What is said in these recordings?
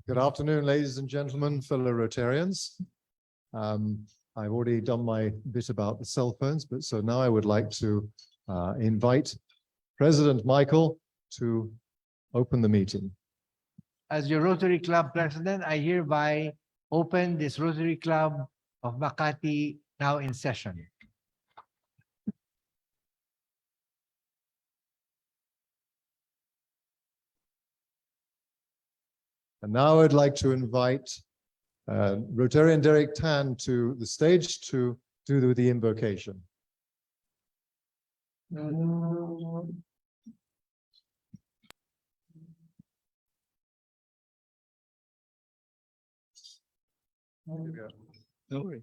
Good afternoon, ladies and gentlemen, fellow Rotarians. I've already done my bit about the cell phones, but so now I would like to invite President Michael to open the meeting. As your Rotary Club President, I hereby open this Rotary Club of Makati now in session. And now I'd like to invite Rotarian Derek Tan to the stage to do the invocation. No worry.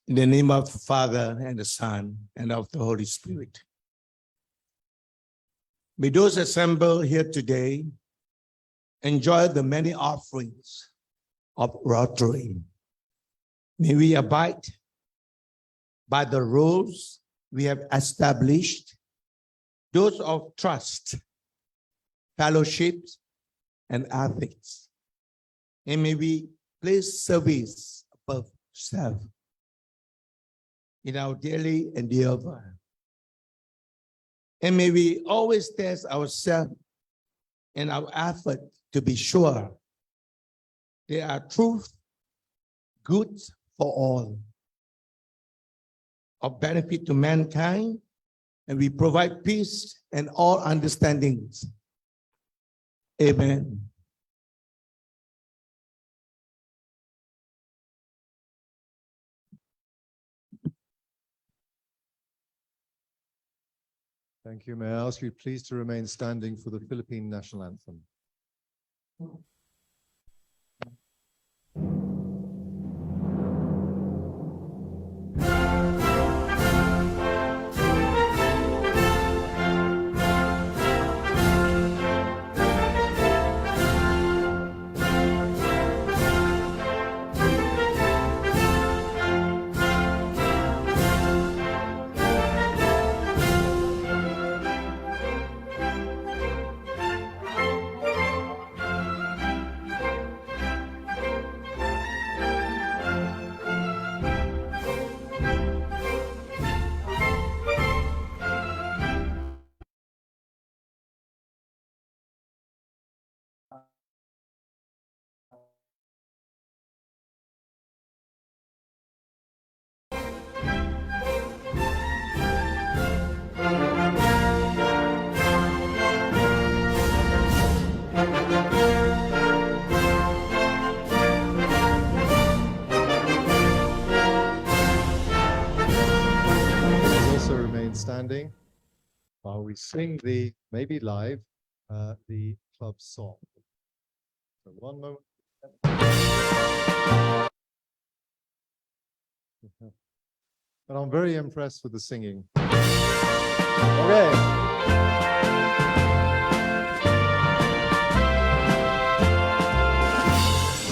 In the name of the Father and the Son and of the Holy Spirit. May those assembled here today enjoy the many offerings of Rotary. May we abide by the rules we have established, those of trust, fellowship, and ethics. And may we place service above self in our daily endeavor. And may we always test ourselves in our effort to be sure they are truth, good for all, of benefit to mankind, and we provide peace and all understandings. Amen. Thank you. May I ask you please to remain standing for the Philippine national anthem. Standing while we sing the, maybe live, the club song. So one moment. But I'm very impressed with the singing. Okay.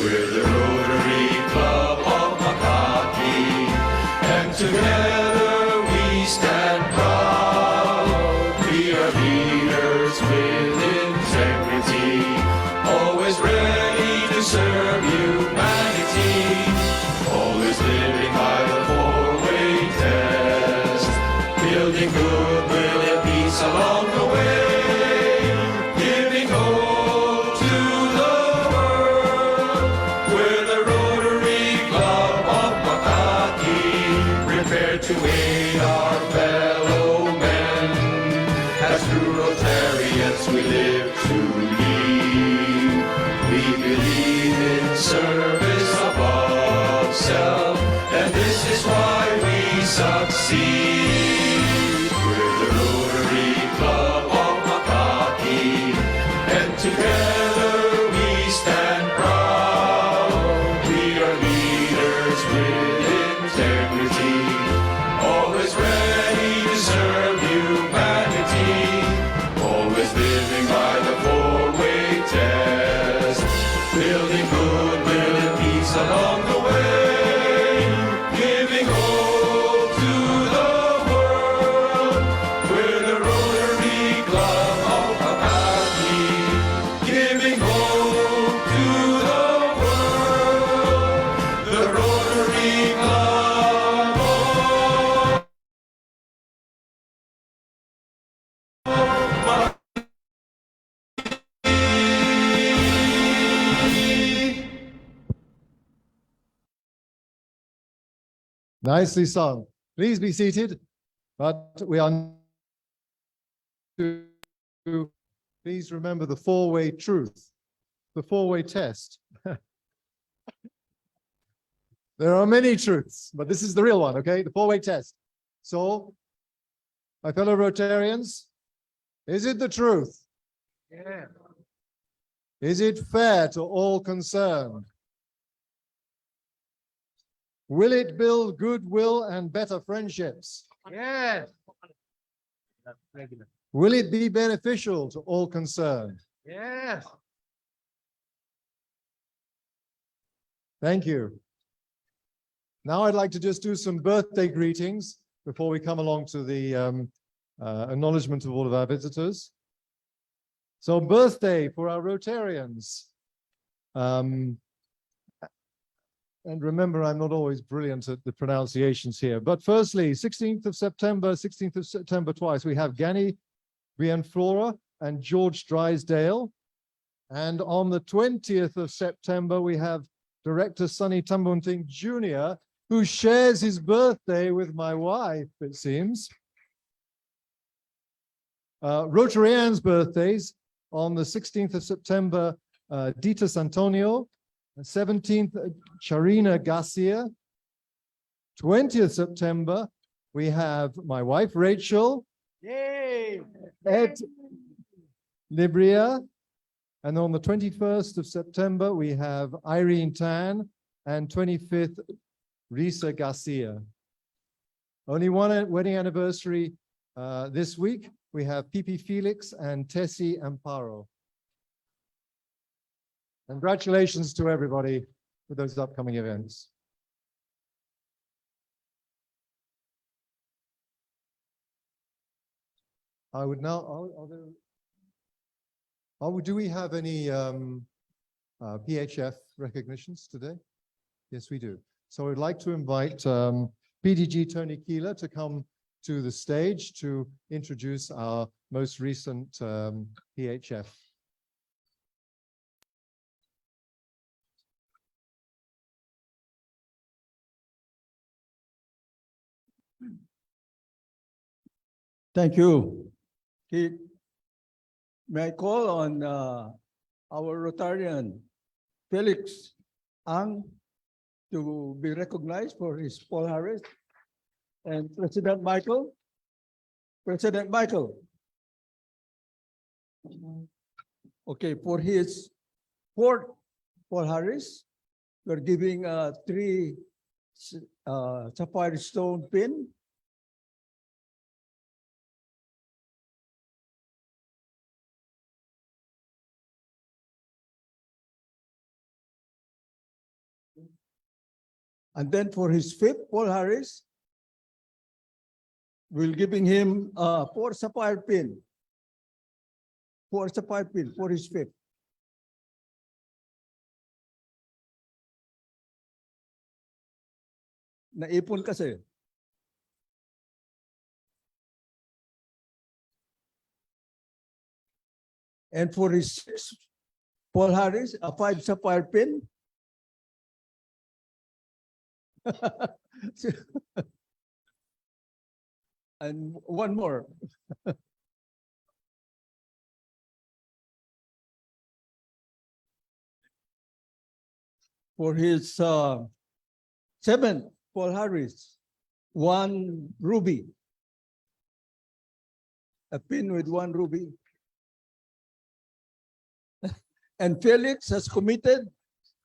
We're the Rotary Club of Makati, and together we stand proud. We are leaders with integrity, always ready to serve humanity, always living by the four-way test, building goodwill and peace along the way, giving hope to the world. We're the Rotary Club of Makati, prepared to aid our fellow men, as true Rotarians we live to lead. We believe in service above self, and this is why we succeed. We're the Rotary Club of Makati, and together we stand proud. We are leaders with integrity, always ready to serve humanity, always living by the four-way test, building goodwill and peace along the way, giving hope Nicely sung. Please be seated, but we are to please remember the four-way truth, the four-way test. There are many truths, but this is the real one, okay? The four-way test. So, my fellow Rotarians, is it the truth? Yeah. Is it fair to all concerned? Will it build goodwill and better friendships? Yes. Regular. Will it be beneficial to all concerned? Yes. Thank you. Now I'd like to just do some birthday greetings before we come along to the acknowledgement of all of our visitors. So birthday for our Rotarians. And remember, I'm not always brilliant at the pronunciations here. But firstly, 16th of September twice, we have Gani Bienflora and George Drysdale. And on the 20th of September, we have Director Sonny Tambunting Jr., who shares his birthday with my wife, it seems. Rotarians' birthdays on the 16th of September, Dita Santonio, 17th, Charina Garcia. 20th September, we have my wife, Rachel. Yay. Ed Libria. And on the 21st of September, we have Irene Tan, and 25th, Risa Garcia. Only one wedding anniversary this week. We have Pipi Felix and Tessie Amparo. Congratulations to everybody with those upcoming events. I would now, do we have any PHF recognitions today? Yes, we do. So I'd like to invite PDG Tony Keeler to come to the stage to introduce our most recent PHF. Thank you, Keith. May I call on our Rotarian, Felix Ang, to be recognized for his Paul Harris, and President Michael. President Michael. Okay, for his fourth Paul Harris, we're giving 3 sapphire stone pin. And then for his fifth, Paul Harris, we're giving him 4 sapphire pin. 4 sapphire pin for his fifth. Naipon kasi. And for his sixth, Paul Harris, a 5 sapphire pin. And one more. For his seventh, Paul Harris, 1 ruby. A pin with 1 ruby. And Felix has committed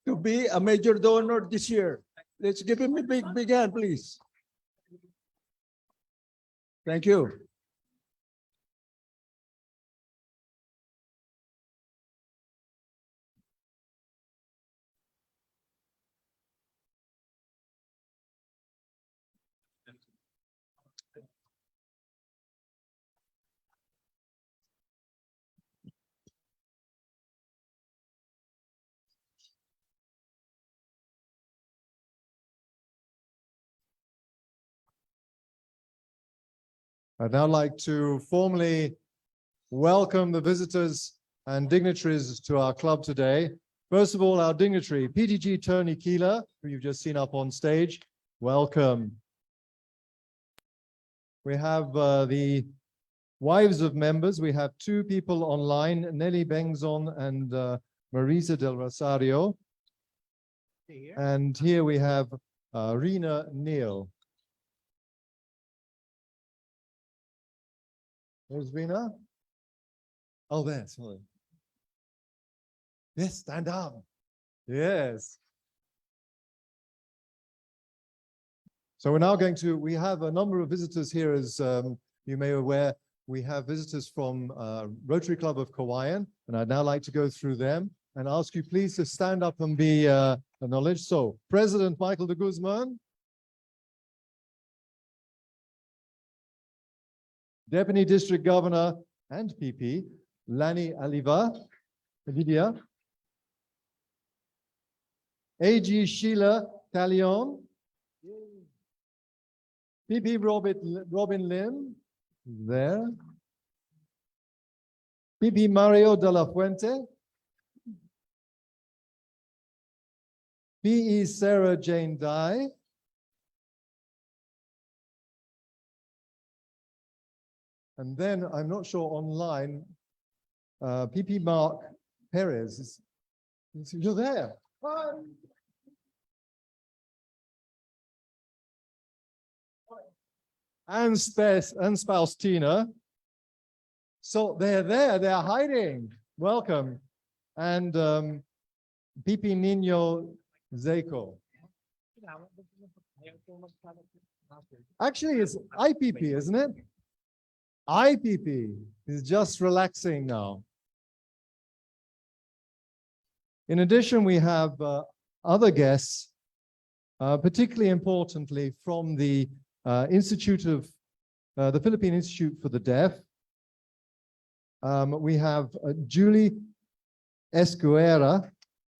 to be a major donor this year. Let's give him a big hand, please. Thank you. I'd now like to formally welcome the visitors and dignitaries to our club today. First of all, our dignitary, PDG Tony Keeler, who you've just seen up on stage. Welcome. We have the wives of members. We have two people online, Nelly Bengzon and Marisa del Rosario. Here. And here we have Rena Neal. There's Rena. Oh, there, sorry. Yes, stand up. Yes. So we're now going to, we have a number of visitors here, as you may be aware. We have visitors from Rotary Club of Kauaian, and I'd now like to go through them and ask you please to stand up and be acknowledged. So, President Michael de Guzman, Deputy District Governor and PP, Lani Alidia, AG Sheila Talion, PP Robin Lim, there, PP Mario de la Fuente, PE Sarah Jane Dye, and then I'm not sure online, PP Mark Perez. You're there. Hi. And spouse Tina. So they're there, they're hiding. Welcome. And PP Nino Zeiko. Actually, it's IPP, isn't it? IPP is just relaxing now. In addition, we have other guests, particularly importantly from the Institute of the Philippine Institute for the Deaf. We have Julie Escuera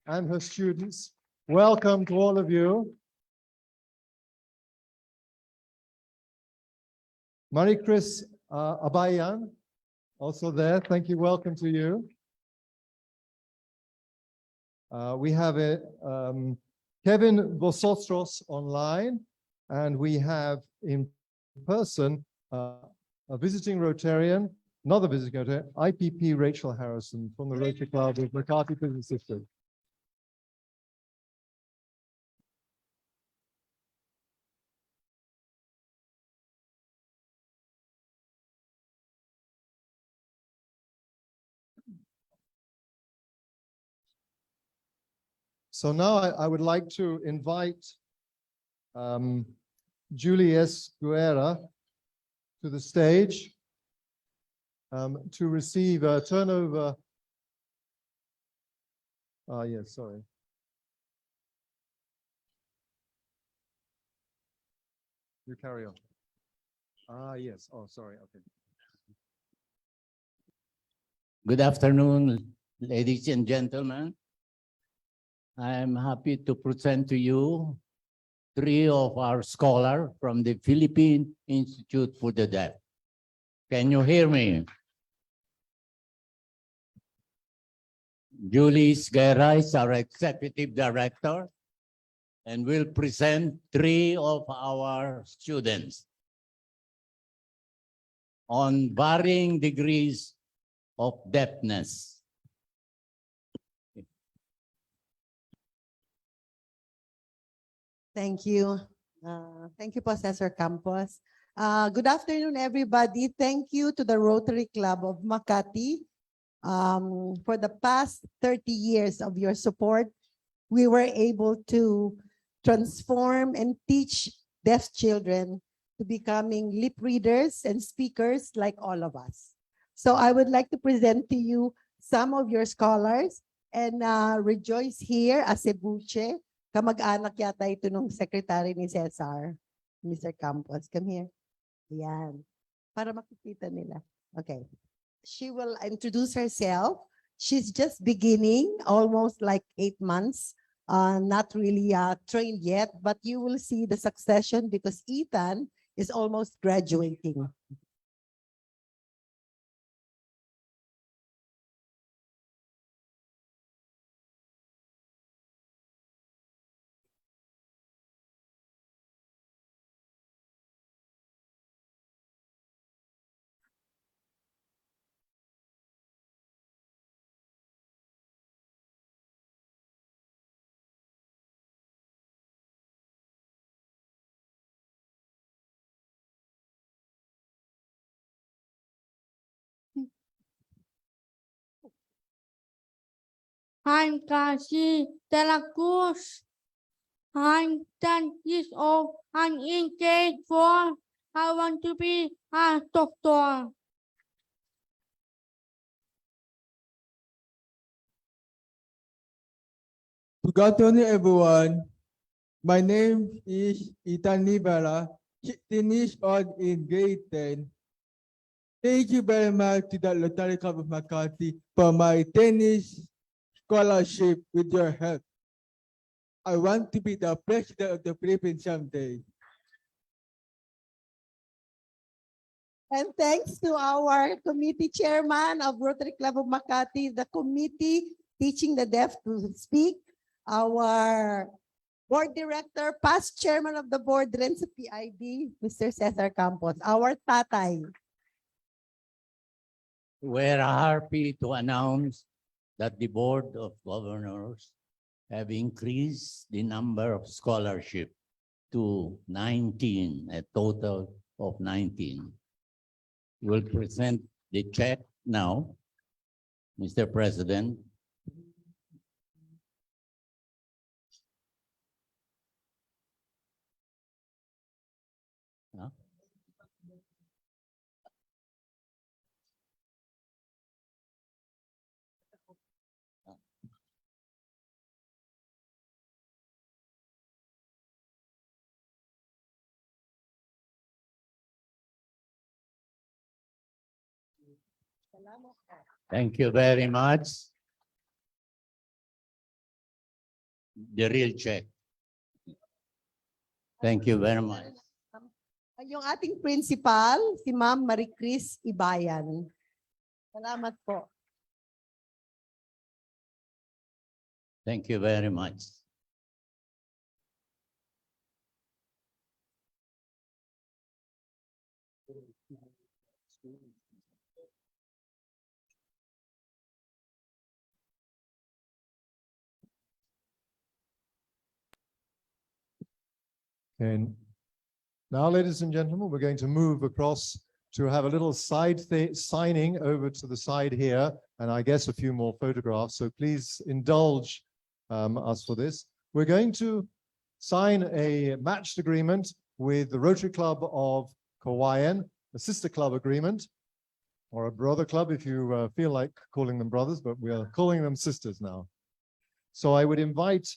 and her students. Welcome to all of you. Marie-Chris Abayan, also there. Thank you. Welcome to you. We have Kevin Vosotros online, and we have in person a visiting Rotarian, another visiting Rotarian, IPP Rachel Harrison from the Rotary Club of Makati Business District. So now I would like to invite Julie Escuera to the stage to receive a turnover. Yes, sorry. You carry on. Yes. Oh, sorry. Okay. Good afternoon, ladies and gentlemen. I'm happy to present to you three of our scholars from the Philippine Institute for the Deaf. Can you hear me? Julie Esguerra is our executive director and will present three of our students on varying degrees of deafness. Thank you. Thank you, Professor Campos. Good afternoon, everybody. Thank you to the Rotary Club of Makati for the past 30 years of your support. We were able to transform and teach deaf children to becoming lip readers and speakers like all of us. So I would like to present to you some of your scholars and Rejoice here as a buche. Kamag-anak yata ito nung secretary ni Cesar, Mr. Campos. Come here. Yan. Para makikita nila. Okay. She will introduce herself. She's just beginning, almost like 8 months. Not really trained yet, but you will see the succession because Ethan is almost graduating. I'm Kasi De La Cruz. I'm 10 years old. I'm in grade 4. I want to be a doctor. Good afternoon, everyone. My name is Ethan Nibala, 16 years old in grade 10. Thank you very much to the Rotary Club of Makati for my tennis scholarship with your help. I want to be the president of the Philippines someday. And thanks to our committee chairman of Rotary Club of Makati, the committee teaching the deaf to speak, our board director, past chairman of the board, rin sa PID, Mr. Cesar Campos, our tatay. We're happy to announce that the Board of Governors have increased the number of scholarship to 19, a total of 19. We'll present the check now, Mr. President. Huh? Thank you very much. The real check. Thank you very much. Yung ating principal, si Ma'am Marie Chris Ibayan. Salamat po. Thank you very much. And now, ladies and gentlemen, we're going to move across to have a little side signing over to the side here, and I guess a few more photographs. So please indulge us for this. We're going to sign a matched agreement with the Rotary Club of Kawayan, a sister club agreement, or a brother club if you feel like calling them brothers, but we are calling them sisters now. So I would invite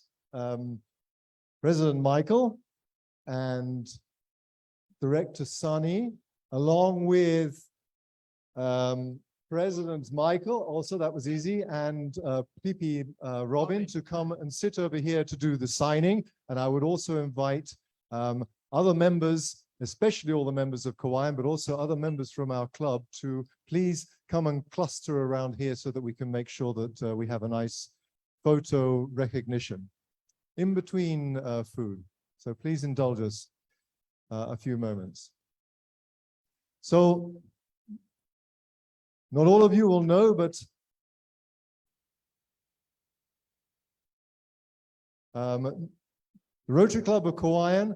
President Michael and Director Sunny, along with President Michael, also that was easy, and PP Robin to come and sit over here to do the signing. And I would also invite other members, especially all the members of Kawayan, but also other members from our club to please come and cluster around here so that we can make sure that we have a nice photo recognition in between food. So please indulge us a few moments. So not all of you will know, but the Rotary Club of Kawayan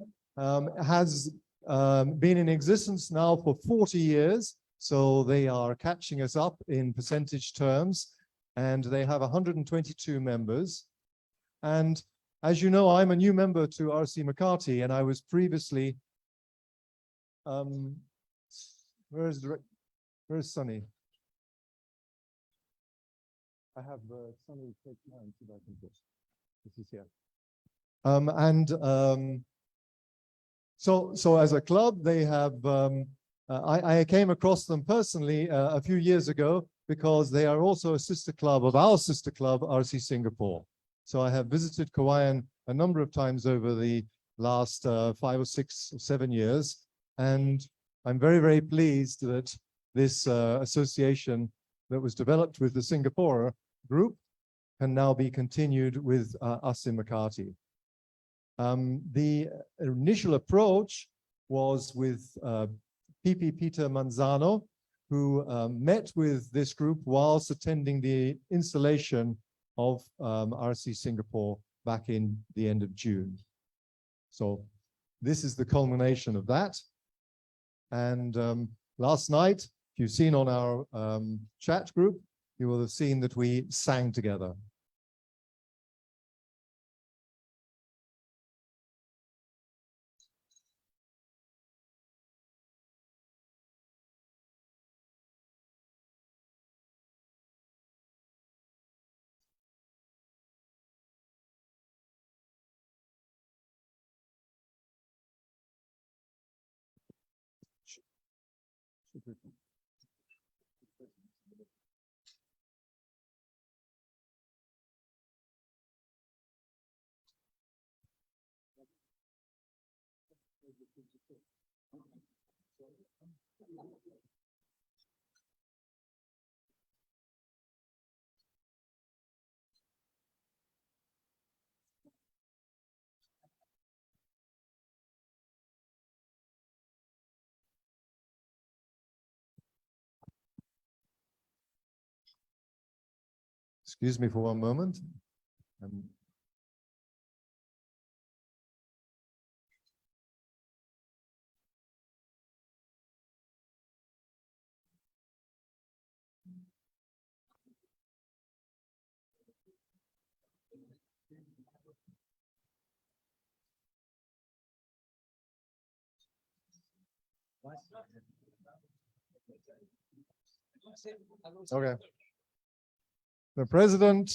has been in existence now for 40 years. So they are catching us up in percentage terms, and they have 122 members. And as you know, I'm a new member to RC Makati, and I was previously, where's Sunny? I have Sunny take mine so that I can put. This is here. So as a club, they have, I came across them personally a few years ago because they are also a sister club of our sister club, RC Singapore. So I have visited Kawayan a number of times over the last 5 or 6 or 7 years. And I'm very, very pleased that this association that was developed with the Singapore group can now be continued with us in Makati. The initial approach was with PP Peter Manzano, who met with this group whilst attending the installation of RC Singapore back in the end of June. So this is the culmination of that. And last night, if you've seen on our chat group, you will have seen that we sang together. Excuse me for one moment. Okay. The president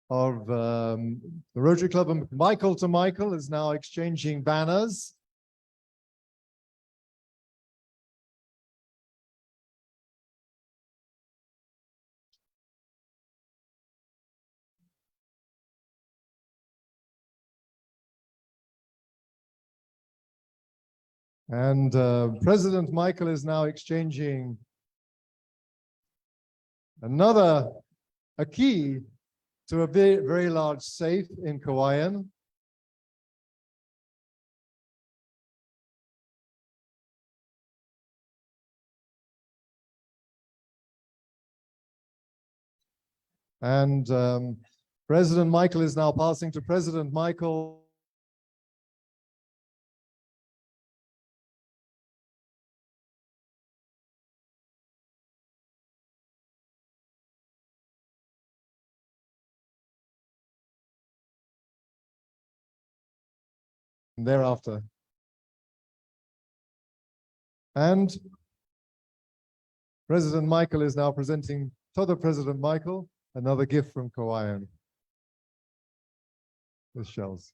of the Rotary Club, Michael to Michael, is now exchanging banners. And President Michael is now exchanging a key to a very large safe in Kauaian. And President Michael is now passing to President Michael thereafter. And President Michael is now presenting to the President Michael another gift from Kauaian with shells.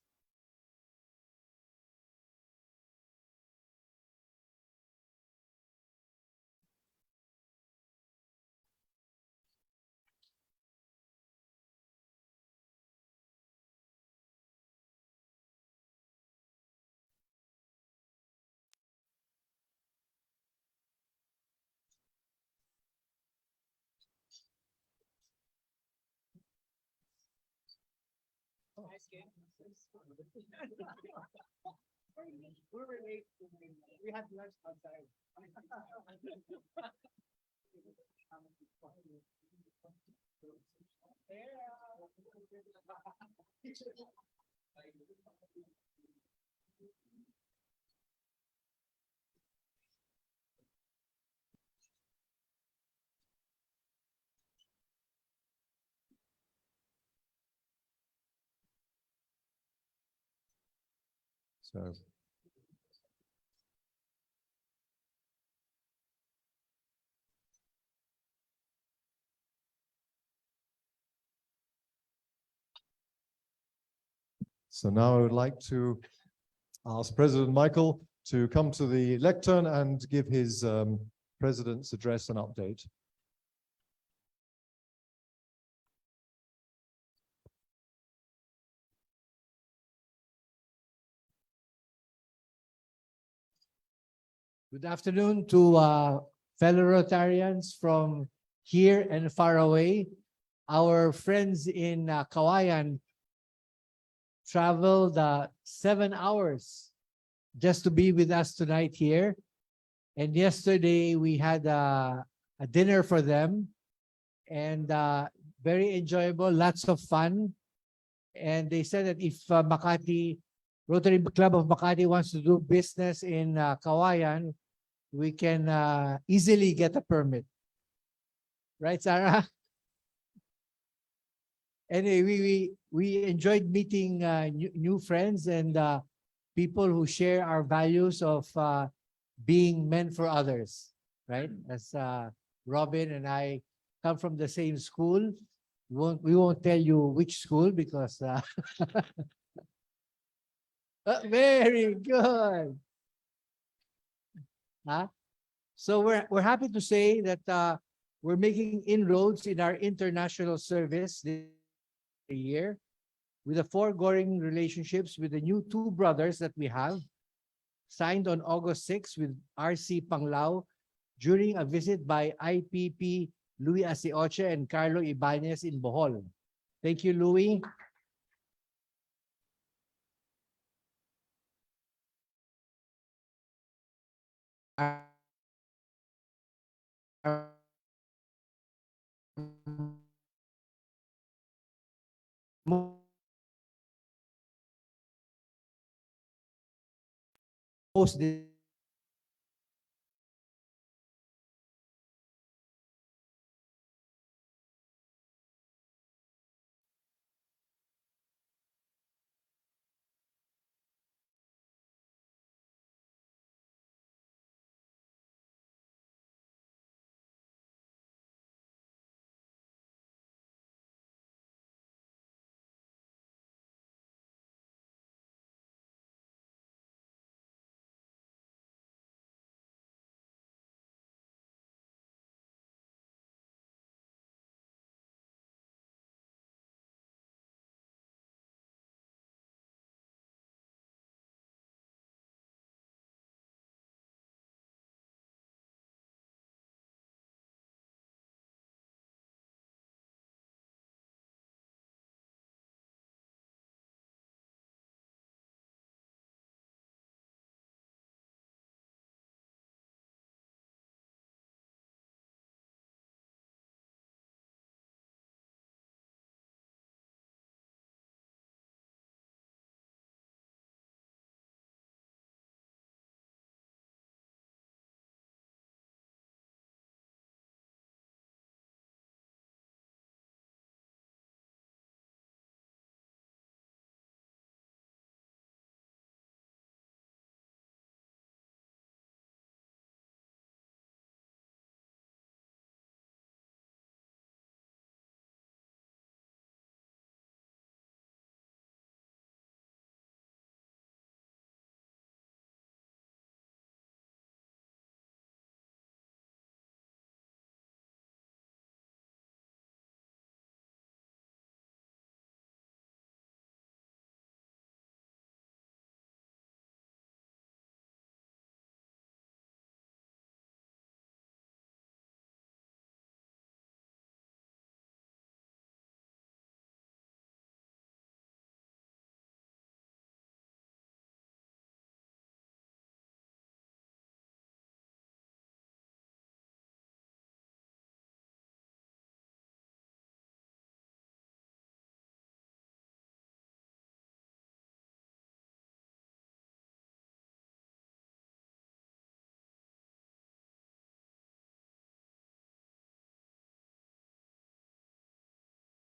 We had lunch outside. So. So now I would like to ask President Michael to come to the lectern and give his president's address and update. Good afternoon to fellow Rotarians from here and far away. Our friends in Kauaian traveled 7 hours just to be with us tonight here. And yesterday we had a dinner for them, and very enjoyable, lots of fun. And they said that if Rotary Club of Makati wants to do business in Kauaian, we can easily get a permit. Right, Sarah? Anyway, we enjoyed meeting new friends and people who share our values of being men for others, right? As Robin and I come from the same school. We won't tell you which school because very good. Huh? So we're happy to say that we're making inroads in our international service this year. with the foregoing relationships with the new two brothers that we have, signed on August 6 with RC Panglao during a visit by IPP Louis Asioche and Carlo Ibanez in Bohol. Thank you, Louis. Most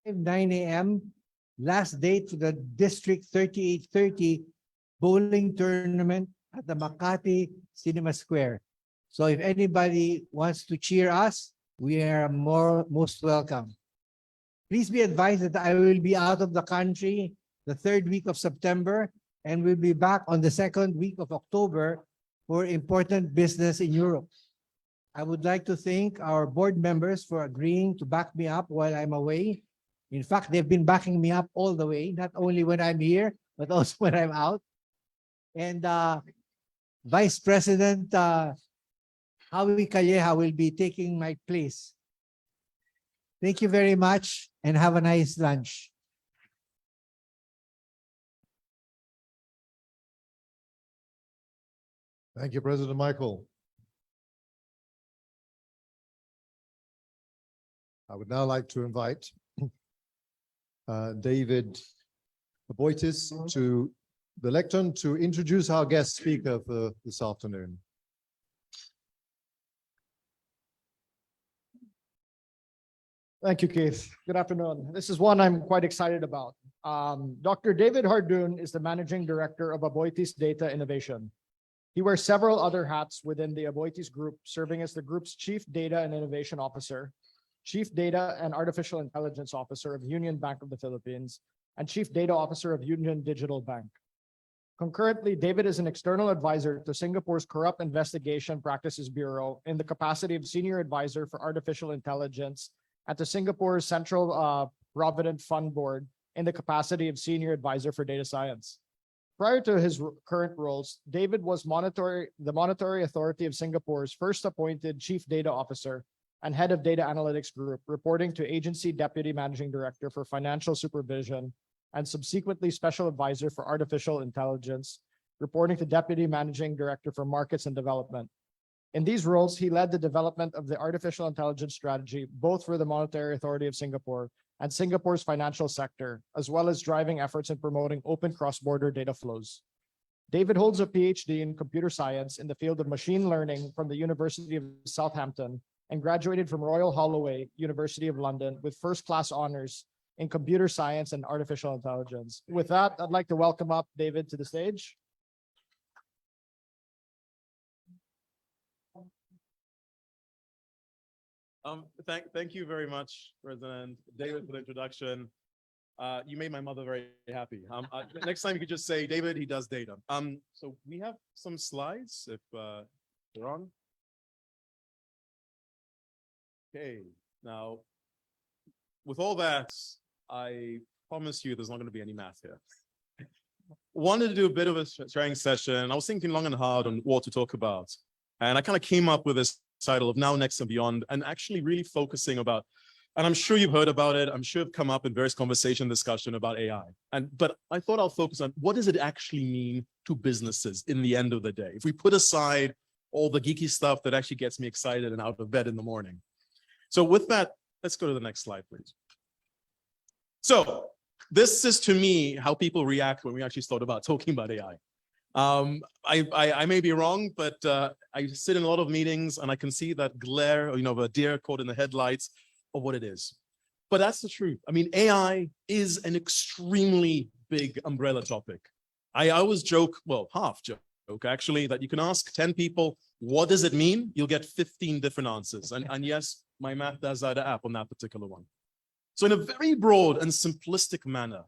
at 9 a.m. Last date for the District 3830 bowling tournament at the Makati Cinema Square. So if anybody wants to cheer us, we are most welcome. Please be advised that I will be out of the country the third week of September and will be back on the second week of October for important business in Europe. I would like to thank our board members for agreeing to back me up while I'm away. In fact, they've been backing me up all the way, not only when I'm here, but also when I'm out. And Vice President Howie Calleja will be taking my place. Thank you very much and have a nice lunch. Thank you, President Michael. I would now like to invite David Aboitis to the lectern to introduce our guest speaker for this afternoon. Thank you, Keith. Good afternoon. This is one I'm quite excited about. Dr. David Hardoon is the Managing Director of Aboitis Data Innovation. He wears several other hats within the Aboitis Group, serving as the group's Chief Data and Innovation Officer, Chief Data and Artificial Intelligence Officer of Union Bank of the Philippines, and Chief Data Officer of Union Digital Bank. Concurrently, David is an external advisor to Singapore's Corrupt Investigation Practices Bureau in the capacity of Senior Advisor for Artificial Intelligence at the Singapore Central Provident Fund Board in the capacity of Senior Advisor for Data Science. Prior to his current roles, David was the Monetary Authority of Singapore's first appointed Chief Data Officer and Head of Data Analytics Group, reporting to Agency Deputy Managing Director for Financial Supervision and subsequently Special Advisor for Artificial Intelligence, reporting to Deputy Managing Director for Markets and Development. In these roles, he led the development of the artificial intelligence strategy, both for the Monetary Authority of Singapore and Singapore's financial sector, as well as driving efforts in promoting open cross-border data flows. David holds a PhD in computer science in the field of machine learning from the University of Southampton and graduated from Royal Holloway, University of London, with first-class honors in computer science and artificial intelligence. With that, I'd like to welcome up David to the stage. Thank you very much, President David, for the introduction. You made my mother very happy. Next time you could just say, David, he does data. So we have some slides if they're on. Okay, now, with all that, I promise you there's not going to be any math here. Wanted to do a bit of a sharing session. I was thinking long and hard on what to talk about. And I kind of came up with this title of Now, Next, and Beyond, and actually really focusing about, and I'm sure you've heard about it, I'm sure it's come up in various conversation discussion about AI. But I thought I'll focus on what does it actually mean to businesses in the end of the day? If we put aside all the geeky stuff that actually gets me excited and out of bed in the morning. So with that, let's go to the next slide, please. So this is, to me, how people react when we actually start about talking about AI. I may be wrong, but I sit in a lot of meetings and I can see that glare, of a deer caught in the headlights of what it is. But that's the truth. I mean, AI is an extremely big umbrella topic. I always joke, well, half joke actually, that you can ask 10 people, what does it mean? You'll get 15 different answers. And yes, my math does add up on that particular one. So in a very broad and simplistic manner,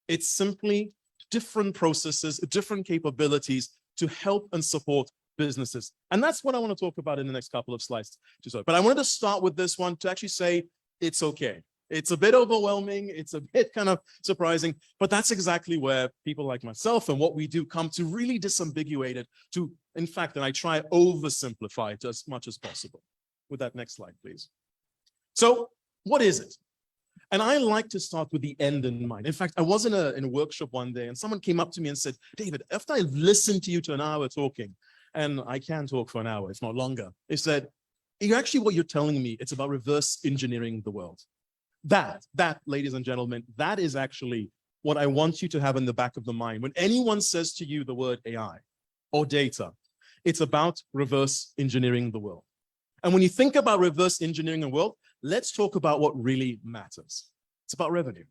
it's simply different processes, different capabilities to help and support businesses. And that's what I want to talk about in the next couple of slides. But I wanted to start with this one to actually say, it's okay. It's a bit overwhelming. It's a bit kind of surprising, but that's exactly where people like myself and what we do come to really disambiguate it to, in fact, and I try oversimplify it as much as possible. With that next slide, please. So what is it? And I like to start with the end in mind. In fact, I was in a workshop one day and someone came up to me and said, David, after I've listened to you to an hour talking, and I can talk for an hour, if not longer, he said, actually what you're telling me, it's about reverse engineering the world. That, ladies and gentlemen, that is actually what I want you to have in the back of the mind. When anyone says to you the word AI or data, it's about reverse engineering the world. And when you think about reverse engineering the world, let's talk about what really matters. It's about revenue.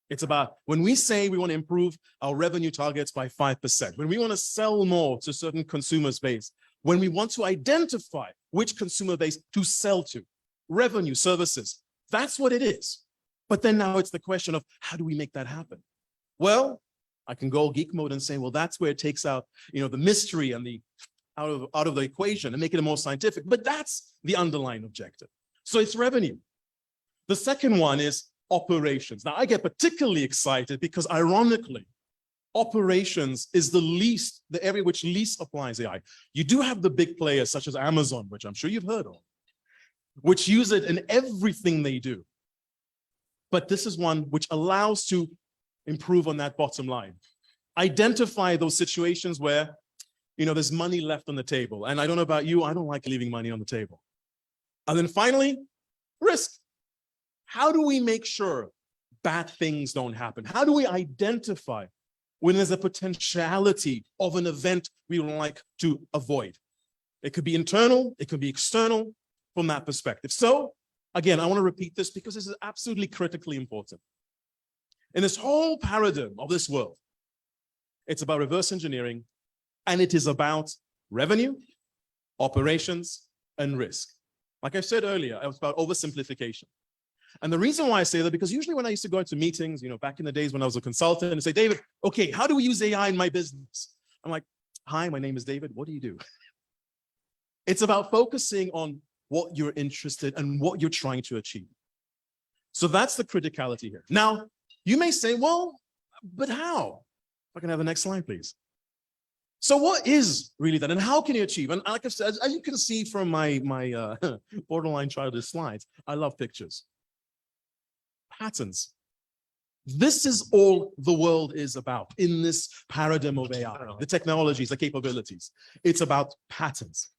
It's about when we say we want to improve our revenue targets by 5%, when we want to sell more to certain consumer base, when we want to identify which consumer base to sell to, revenue, services, that's what it is. But then now it's the question of how do we make that happen? Well, I can go geek mode and say, well, that's where it takes out, the mystery and the out of the equation and make it more scientific. But that's the underlying objective. So it's revenue. The second one is operations. Now I get particularly excited because ironically, operations is the area which least applies AI. You do have the big players such as Amazon, which I'm sure you've heard of, which use it in everything they do. But this is one which allows to improve on that bottom line. Identify those situations where, there's money left on the table. And I don't know about you, I don't like leaving money on the table. And then finally, risk. How do we make sure bad things don't happen? How do we identify when there's a potentiality of an event we would like to avoid? It could be internal, it could be external from that perspective. So again, I want to repeat this because this is absolutely critically important. In this whole paradigm of this world, it's about reverse engineering, and it is about revenue, operations, and risk. Like I said earlier, it was about oversimplification. And the reason why I say that, because usually when I used to go into meetings, back in the days when I was a consultant and say, David, okay, how do we use AI in my business? I'm like, hi, my name is David. What do you do? It's about focusing on what you're interested and what you're trying to achieve. So that's the criticality here. Now, You may say, well, but how? If I can have the next slide, please. So what is really that, and how can you achieve? And like I said, as you can see from my borderline childish slides, I love pictures. Patterns. This is all the world is about in this paradigm of AI, the technologies, the capabilities. It's about patterns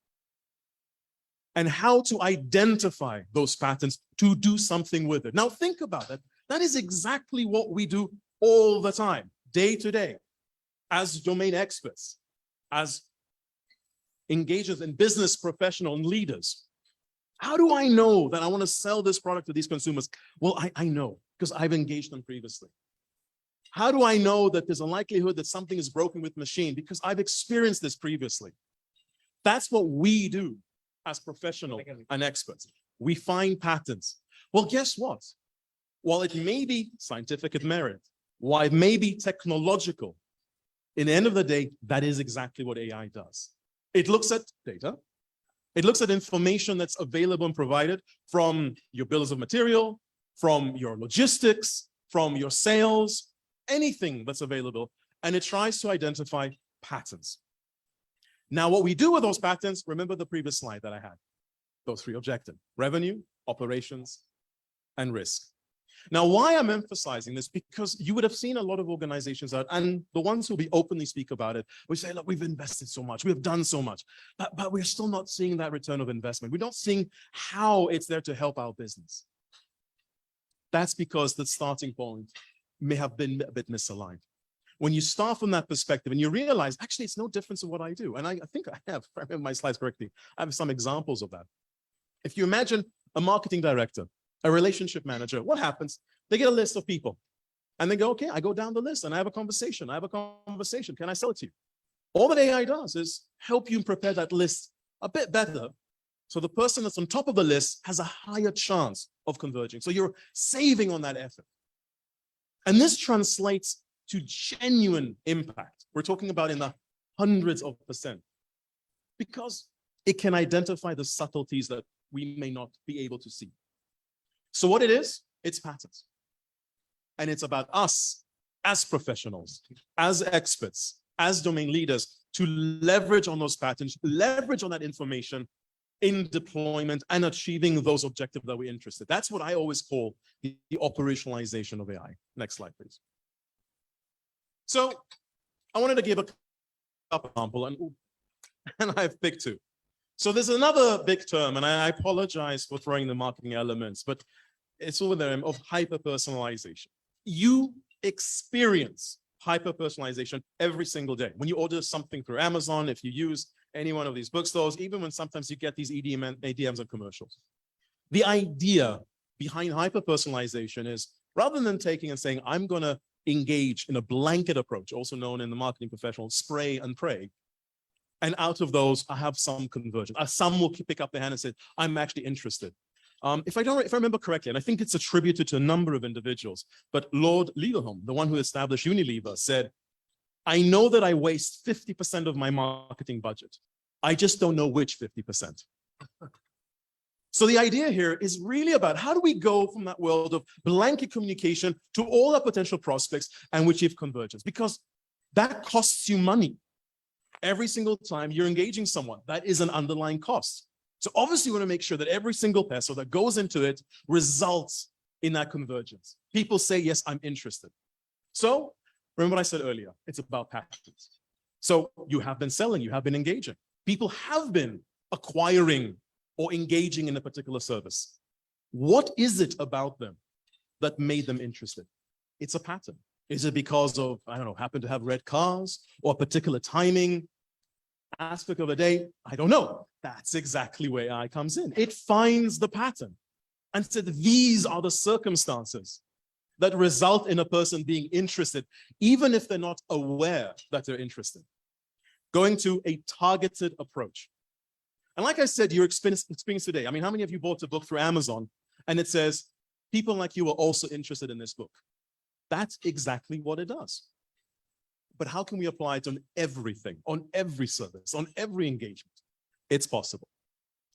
and how to identify those patterns to do something with it. Now think about it. That is exactly what we do all the time, day to day, as domain experts, as engagers in business professional and leaders. How do I know that I want to sell this product to these consumers? Well, I know because I've engaged them previously. How do I know that there's a likelihood that something is broken with machine? Because I've experienced this previously. That's what we do as professionals and experts. We find patterns. Well, guess what? While it may be scientific merit, while it may be technological, in the end of the day, that is exactly what AI does. It looks at data. It looks at information that's available and provided from your bills of material, from your logistics, from your sales, anything that's available, and it tries to identify patterns. Now, what we do with those patterns, remember the previous slide that I had, those three objectives: revenue, operations, and risk. Now, why I'm emphasizing this, because you would have seen a lot of organizations out, and the ones who openly speak about it, we say, look, we've invested so much, we've done so much, but we're still not seeing that return of investment. We're not seeing how it's there to help our business. That's because the starting point may have been a bit misaligned. When you start from that perspective and you realize, actually, it's no difference in what I do. And I think I have, if I remember my slides correctly, I have some examples of that. If you imagine a marketing director, a relationship manager, what happens? They get a list of people and they go, okay, I go down the list and I have a conversation. Can I sell it to you? All that AI does is help you prepare that list a bit better. So the person that's on top of the list has a higher chance of converging. So you're saving on that effort. And this translates to genuine impact. We're talking about in the hundreds of percent, because it can identify the subtleties that we may not be able to see. So what it is, it's patterns. And it's about us as professionals, as experts, as domain leaders, to leverage on those patterns, leverage on that information in deployment and achieving those objectives that we're interested. That's what I always call the operationalization of AI. Next slide, please. So I wanted to give a example, and I've picked two. So there's another big term, and I apologize for throwing the marketing elements, but it's over there, of hyper-personalization. You experience hyper-personalization every single day. When you order something through Amazon, if you use any one of these bookstores, even when sometimes you get these ADMs and commercials. The idea behind hyper-personalization is, rather than taking and saying, I'm going to engage in a blanket approach, also known in the marketing professional, spray and pray, and out of those, I have some conversion. Some will pick up their hand and say, I'm actually interested. If I remember correctly, and I think it's attributed to a number of individuals, but Lord Leverhulme, the one who established Unilever, said, I know that I waste 50% of my marketing budget. I just don't know which 50%. So the idea here is really about how do we go from that world of blanket communication to all our potential prospects and we achieve convergence, because that costs you money. Every single time you're engaging someone, that is an underlying cost. So obviously you want to make sure that every single peso that goes into it results in that convergence. People say, yes, I'm interested. So remember what I said earlier, it's about patterns. So you have been selling, you have been engaging. People have been acquiring or engaging in a particular service. What is it about them that made them interested? It's a pattern. Is it because of, I don't know, happen to have red cars or a particular timing aspect of the day? I don't know. That's exactly where AI comes in. It finds the pattern and said, these are the circumstances that result in a person being interested, even if they're not aware that they're interested. Going to a targeted approach. And like I said, your experience today, I mean, how many of you bought a book through Amazon and it says, people like you are also interested in this book? That's exactly what it does. But how can we apply it on everything, on every service, on every engagement? It's possible.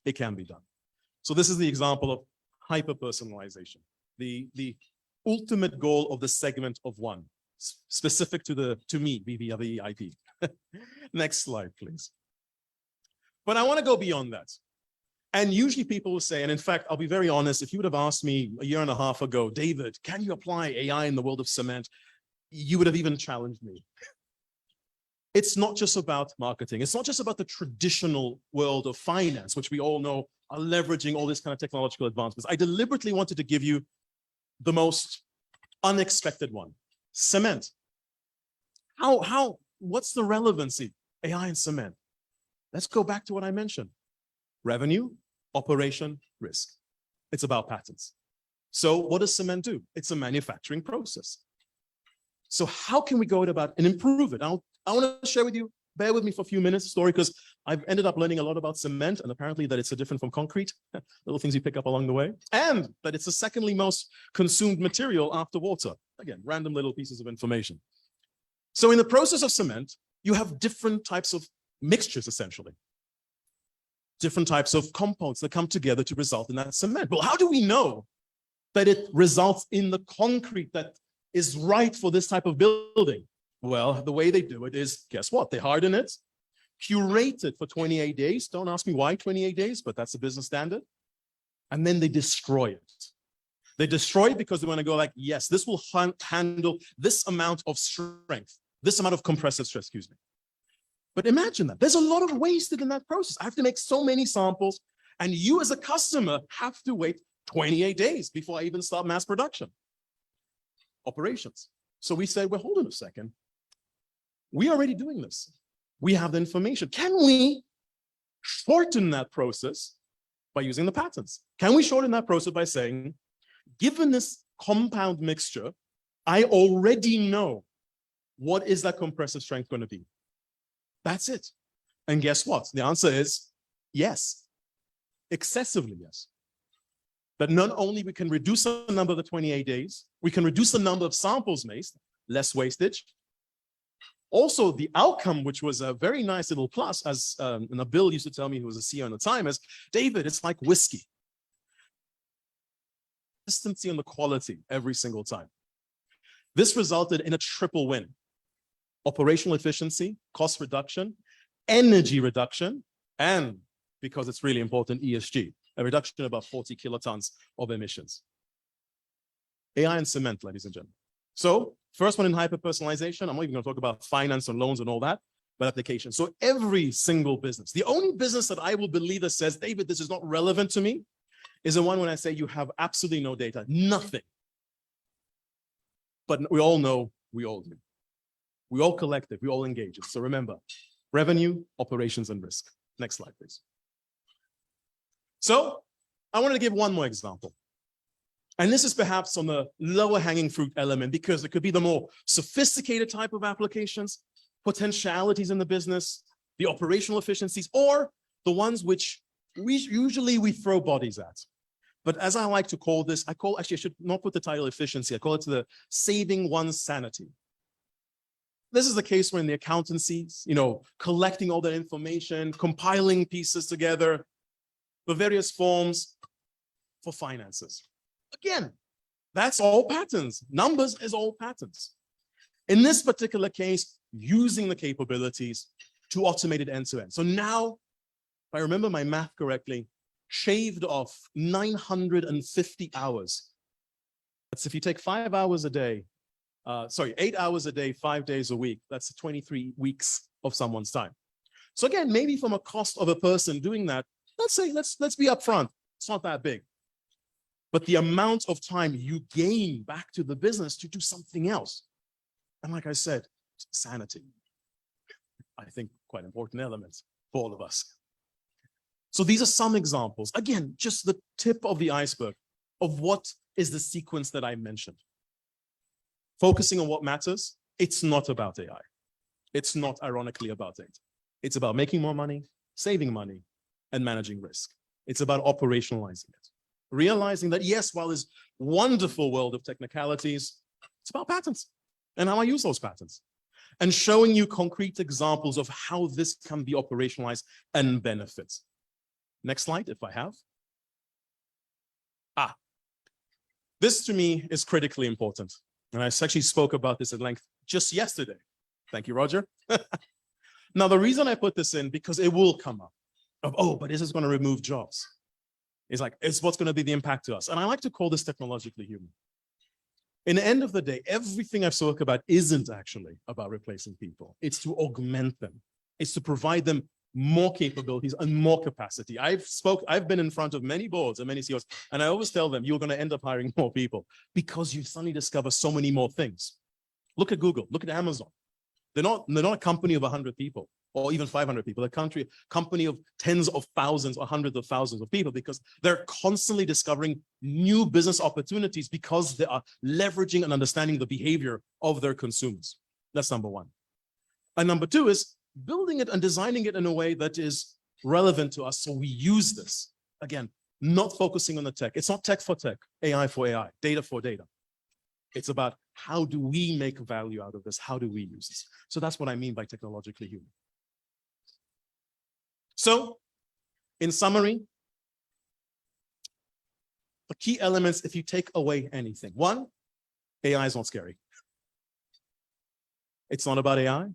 It can be done. So this is the example of hyper-personalization. The ultimate goal of the segment of one, specific to me, via the IP. Next slide, please. But I want to go beyond that. And usually people will say, and in fact, I'll be very honest, if you would have asked me a year and a half ago, David, can you apply AI in the world of cement? You would have even challenged me. It's not just about marketing. It's not just about the traditional world of finance, which we all know are leveraging all this kind of technological advancements. I deliberately wanted to give you the most unexpected one, cement. What's the relevancy? AI and cement. Let's go back to what I mentioned. Revenue, operation, risk. It's about patents. So what does cement do? It's a manufacturing process. So how can we go about and improve it? I want to share with you, bear with me for a few minutes, story, because I've ended up learning a lot about cement, and apparently that it's different from concrete, little things you pick up along the way, and that it's the secondly most consumed material after water. Again, random little pieces of information. So in the process of cement, you have different types of mixtures, essentially. Different types of compounds that come together to result in that cement. Well, how do we know that it results in the concrete that is right for this type of building? Well, the way they do it is, guess what? They harden it, curate it for 28 days. Don't ask me why 28 days, but that's the business standard. And then they destroy it. They destroy it because they want to go like, yes, this will handle this amount of strength, this amount of compressive stress, excuse me. But imagine that. There's a lot of wasted in that process. I have to make so many samples, and you as a customer have to wait 28 days before I even start mass production. Operations. So we said, well, hold on a second. We're already doing this. We have the information. Can we shorten that process by using the patents? Can we shorten that process by saying, given this compound mixture, I already know what is that compressive strength going to be? That's it. And guess what? The answer is yes. Excessively yes. But not only we can reduce the number of the 28 days, we can reduce the number of samples made, less wastage. Also, the outcome, which was a very nice little plus, as Nabil used to tell me, who was a CEO at the time, is, David, it's like whiskey. Consistency on the quality every single time. This resulted in a triple win. Operational efficiency, cost reduction, energy reduction, and, because it's really important, ESG, a reduction of about 40 kilotons of emissions. AI and cement, ladies and gentlemen. So first one in hyper-personalization, I'm not even going to talk about finance and loans and all that, but application. So every single business, the only business that I will believe that says, David, this is not relevant to me, is the one when I say you have absolutely no data, nothing. But we all know, we all do. We all collective, we all engage. So remember, revenue, operations, and risk. Next slide, please. So I wanted to give one more example. And this is perhaps on the lower hanging fruit element, because it could be the more sophisticated type of applications, potentialities in the business, the operational efficiencies, or the ones which we throw bodies at. But as I like to call this, actually I should not put the title efficiency, I call it the saving one's sanity. This is the case where in the accountancies, collecting all that information, compiling pieces together, the various forms for finances. Again, that's all patterns. Numbers is all patterns. In this particular case, using the capabilities to automate it end to end. So now, if I remember my math correctly, shaved off 950 hours. That's if you take 5 hours a day, 8 hours a day, 5 days a week, that's 23 weeks of someone's time. So again, maybe from a cost of a person doing that, let's be upfront, it's not that big. But the amount of time you gain back to the business to do something else. And like I said, sanity. I think quite important elements for all of us. So these are some examples. Again, just the tip of the iceberg of what is the sequence that I mentioned. Focusing on what matters, it's not about AI. It's not ironically about data. It's about making more money, saving money, and managing risk. It's about operationalizing it. Realizing that, yes, while this wonderful world of technicalities, it's about patents and how I use those patents. And showing you concrete examples of how this can be operationalized and benefits. Next slide, if I have. This to me is critically important. And I actually spoke about this at length just yesterday. Thank you, Roger. Now, the reason I put this in, because it will come up of, oh, but this is going to remove jobs. It's like, it's what's going to be the impact to us. And I like to call this technologically human. In the end of the day, everything I've spoken about isn't actually about replacing people. It's to augment them. It's to provide them more capabilities and more capacity. I've been in front of many boards and many CEOs, and I always tell them, you're going to end up hiring more people because you suddenly discover so many more things. Look at Google, look at Amazon. They're not a company of 100 people or even 500 people. They're a company of tens of thousands or hundreds of thousands of people, because they're constantly discovering new business opportunities because they are leveraging and understanding the behavior of their consumers. That's number one. And number two is building it and designing it in a way that is relevant to us. So we use this, again, not focusing on the tech. It's not tech for tech, AI for AI, data for data. It's about how do we make value out of this? How do we use this? So that's what I mean by technologically human. So in summary, the key elements, if you take away anything, one, AI is not scary. It's not about AI.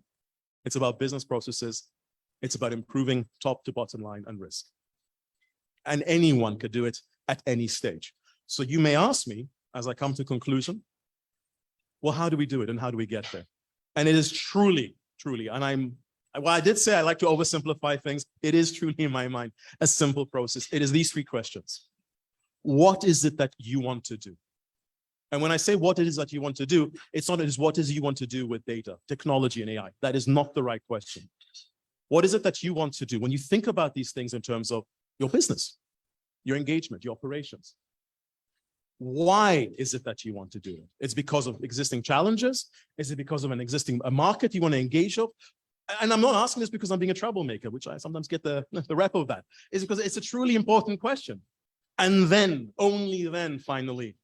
It's about business processes. It's about improving top to bottom line and risk. And anyone could do it at any stage. So you may ask me, as I come to conclusion, well, how do we do it and how do we get there? And it is truly, and while I did say I like to oversimplify things, it is truly in my mind a simple process. It is these three questions. What is it that you want to do? And when I say what it is that you want to do, it's not just what is it you want to do with data, technology, and AI. That is not the right question. What is it that you want to do when you think about these things in terms of your business, your engagement, your operations? Why is it that you want to do it? It's because of existing challenges? Is it because of an existing market you want to engage with? And I'm not asking this because I'm being a troublemaker, which I sometimes get the rep of that. It's because it's a truly important question. And then, only then, finally,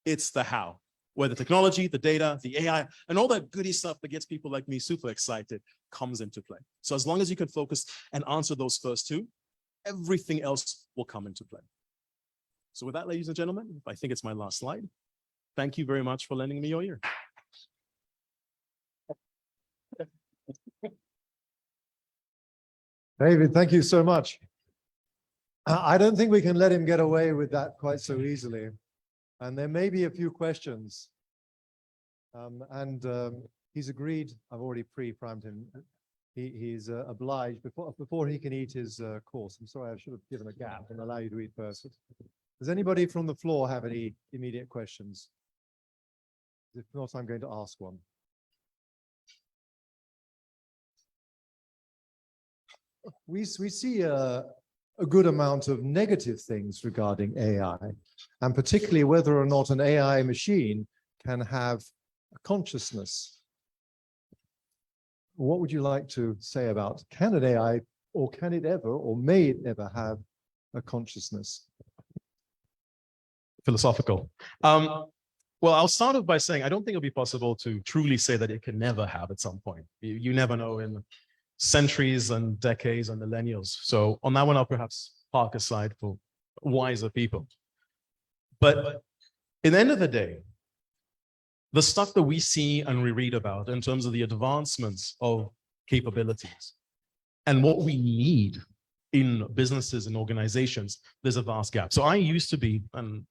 it's the how, where the technology, the data, the AI, and all that goody stuff that gets people like me super excited comes into play. So as long as you can focus and answer those first two, everything else will come into play. So with that, ladies and gentlemen, I think it's my last slide. Thank you very much for lending me your ear. David, thank you so much. I don't think we can let him get away with that quite so easily. And there may be a few questions. He's agreed, I've already pre-primed him. He's obliged before he can eat his course. I'm sorry, I should have given a gap and allow you to eat first. Does anybody from the floor have any immediate questions? If not, I'm going to ask one. We see a good amount of negative things regarding AI, and particularly whether or not an AI machine can have a consciousness. What would you like to say about, can an AI, or can it ever, or may it ever have a consciousness? Philosophical. Well, I'll start off by saying I don't think it'll be possible to truly say that it can never have at some point. You never know in centuries and decades and millennials. So on that one, I'll perhaps park aside for wiser people. But in the end of the day, the stuff that we see and we read about in terms of the advancements of capabilities and what we need in businesses and organizations, there's a vast gap. So I used to be, and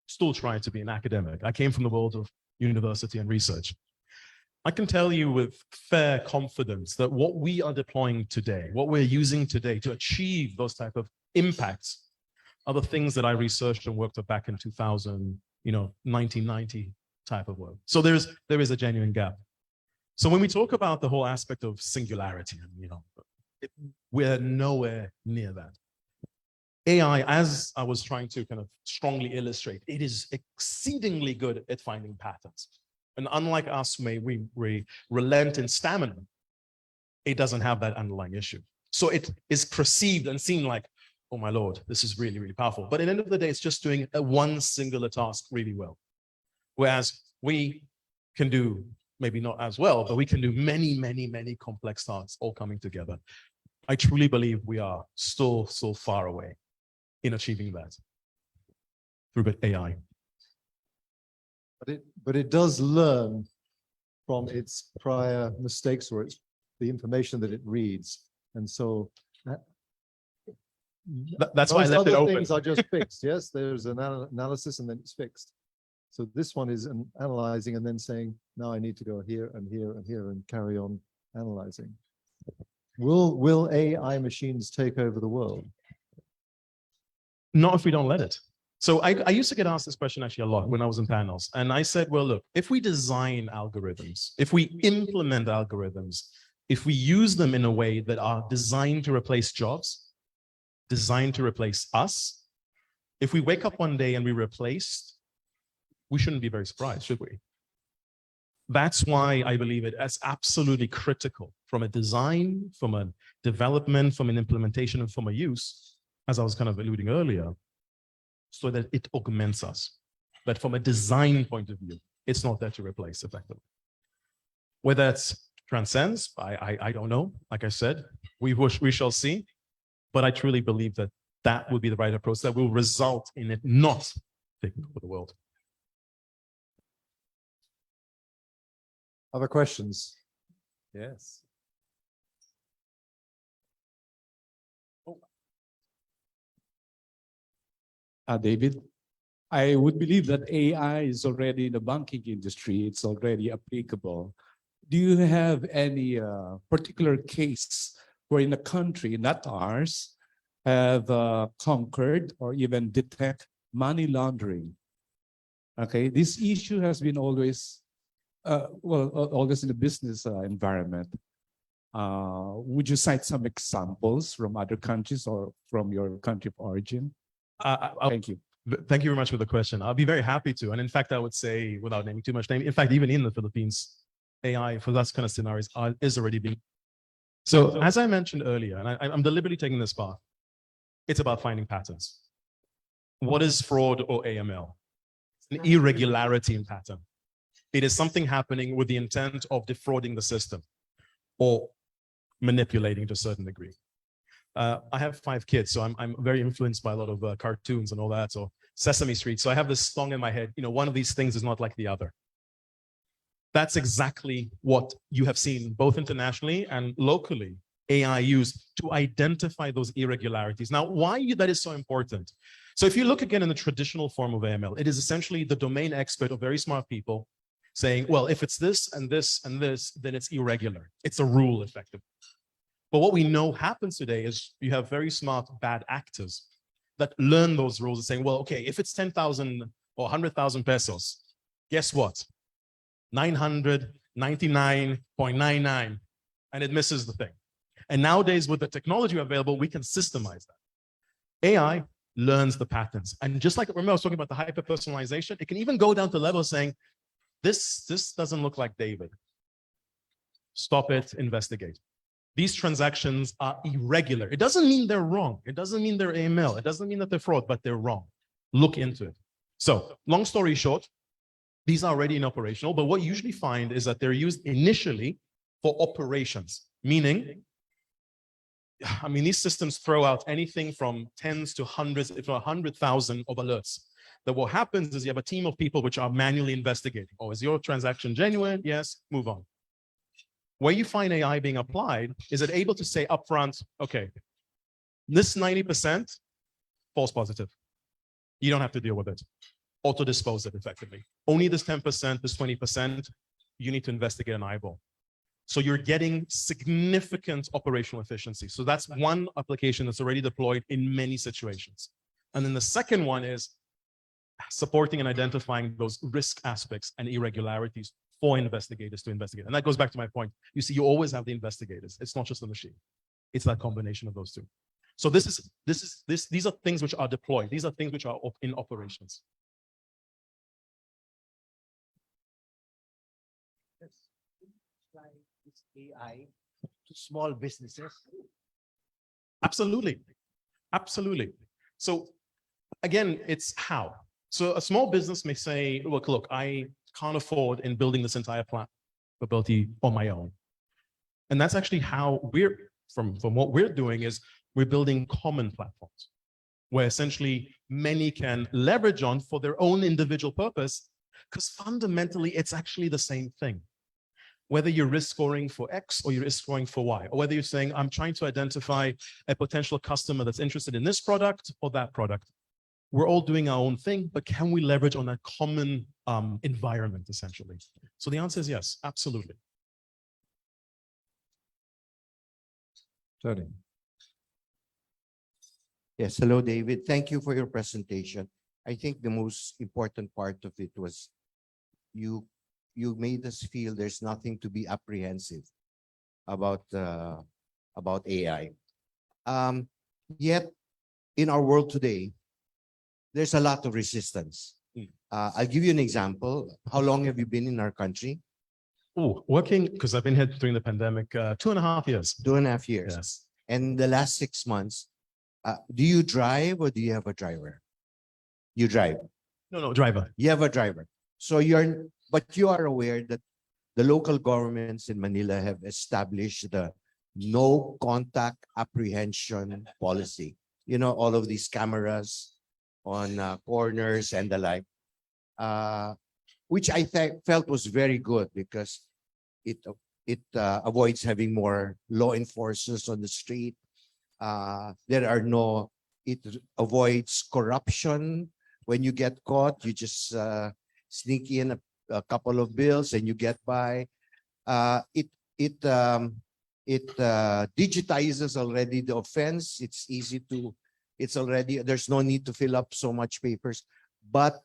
still try to be, an academic. I came from the world of university and research. I can tell you with fair confidence that what we are deploying today, what we're using today to achieve those type of impacts are the things that I researched and worked up back in 2000, 1990 type of work. So there is a genuine gap. So when we talk about the whole aspect of singularity, we're nowhere near that. AI, as I was trying to kind of strongly illustrate, it is exceedingly good at finding patterns. And unlike us, we relent in stamina, it doesn't have that underlying issue. So it is perceived and seen like, oh my Lord, this is really, really powerful. But at the end of the day, it's just doing one singular task really well. Whereas we can do, maybe not as well, but we can do many, many, many complex tasks all coming together. I truly believe we are still so far away in achieving that through AI. But it does learn from its prior mistakes or the information that it reads. And so That's why I those left it other open. things are just fixed. Yes, there's an analysis and then it's fixed. So this one is analyzing and then saying, now I need to go here and here and here and carry on analyzing. Will AI machines take over the world? Not if we don't let it. So I used to get asked this question actually a lot when I was in panels. And I said, well, look, if we design algorithms, if we implement algorithms, if we use them in a way that are designed to replace jobs, designed to replace us, if we wake up one day and we're replaced, we shouldn't be very surprised, should we? That's why I believe it as absolutely critical from a design, from a development, from an implementation, and from a use, as I was kind of alluding earlier, so that it augments us. But from a design point of view, it's not there to replace effectively. Whether it transcends, I don't know. Like I said, we shall see. But I truly believe that that will be the right approach that will result in it not taking over the world. Other questions? Yes. David, I would believe that AI is already in the banking industry. It's already applicable. Do you have any particular case where in a country, not ours, have conquered or even detect money laundering? Okay, this issue has been always, always in the business environment. Would you cite some examples from other countries or from your country of origin? Thank you. Thank you very much for the question. I'll be very happy to. And in fact, I would say, without naming too much name, in fact, even in the Philippines, AI for that kind of scenarios is already being. So as I mentioned earlier, and I'm deliberately taking this path, it's about finding patterns. What is fraud or AML? It's an irregularity in pattern. It is something happening with the intent of defrauding the system or manipulating to a certain degree. I have 5 kids, so I'm very influenced by a lot of cartoons and all that, so Sesame Street. So I have this song in my head, one of these things is not like the other. That's exactly what you have seen both internationally and locally, AI used to identify those irregularities. Now, why that is so important? So if you look again in the traditional form of AML, it is essentially the domain expert of very smart people saying, well, if it's this and this and this, then it's irregular. It's a rule, effectively. But what we know happens today is you have very smart bad actors that learn those rules and saying, well, okay, if it's 10,000 or 100,000 pesos, guess what? 999.99, and it misses the thing. And nowadays, with the technology available, we can systemize that. AI learns the patterns. And just like, remember I was talking about the hyper-personalization, it can even go down to level saying, this doesn't look like David. Stop it, investigate. These transactions are irregular. It doesn't mean they're wrong. It doesn't mean they're AML. It doesn't mean that they're fraud, but they're wrong. Look into it. So, long story short, these are already operational, but what you usually find is that they're used initially for operations, meaning, these systems throw out anything from tens to hundreds, if not 100,000 of alerts. That what happens is you have a team of people which are manually investigating. Oh, is your transaction genuine? Yes, move on. Where you find AI being applied is it able to say upfront, okay, this 90%, false positive. You don't have to deal with it. Auto dispose it effectively. Only this 10%, this 20%, you need to investigate an eyeball. So you're getting significant operational efficiency. So that's one application that's already deployed in many situations. And then the second one is supporting and identifying those risk aspects and irregularities for investigators to investigate. And that goes back to my point. You see, you always have the investigators. It's not just the machine. It's that combination of those two. So these are things which are deployed. These are things which are in operations. AI to small businesses? Absolutely. Absolutely. So again, it's how. So a small business may say, look, I can't afford in building this entire capability on my own. And that's actually how we're, from what we're doing is we're building common platforms where essentially many can leverage on for their own individual purpose, Because fundamentally, it's actually the same thing. Whether you're risk scoring for X or you're risk scoring for Y, or whether you're saying, I'm trying to identify a potential customer that's interested in this product or that product. We're all doing our own thing, but can we leverage on a common environment, essentially? So the answer is yes, absolutely. Tony. Yes, hello, David. Thank you for your presentation. I think the most important part of it was you made us feel there's nothing to be apprehensive about AI. Yet in our world today, there's a lot of resistance. I'll give you an example. How long have you been in our country? Oh, working, because I've been here during the pandemic, 2.5 years. 2.5 years. Yes. And the last 6 months, do you drive or do you have a driver? You drive. No, driver. You have a driver. So but you are aware that the local governments in Manila have established the no contact apprehension policy. You know, all of these cameras on corners and the like, which I felt was very good because it avoids having more law enforcers on the street. It avoids corruption. When you get caught, you just sneak in a couple of bills and you get by. It digitizes already the offense. There's no need to fill up so much papers, but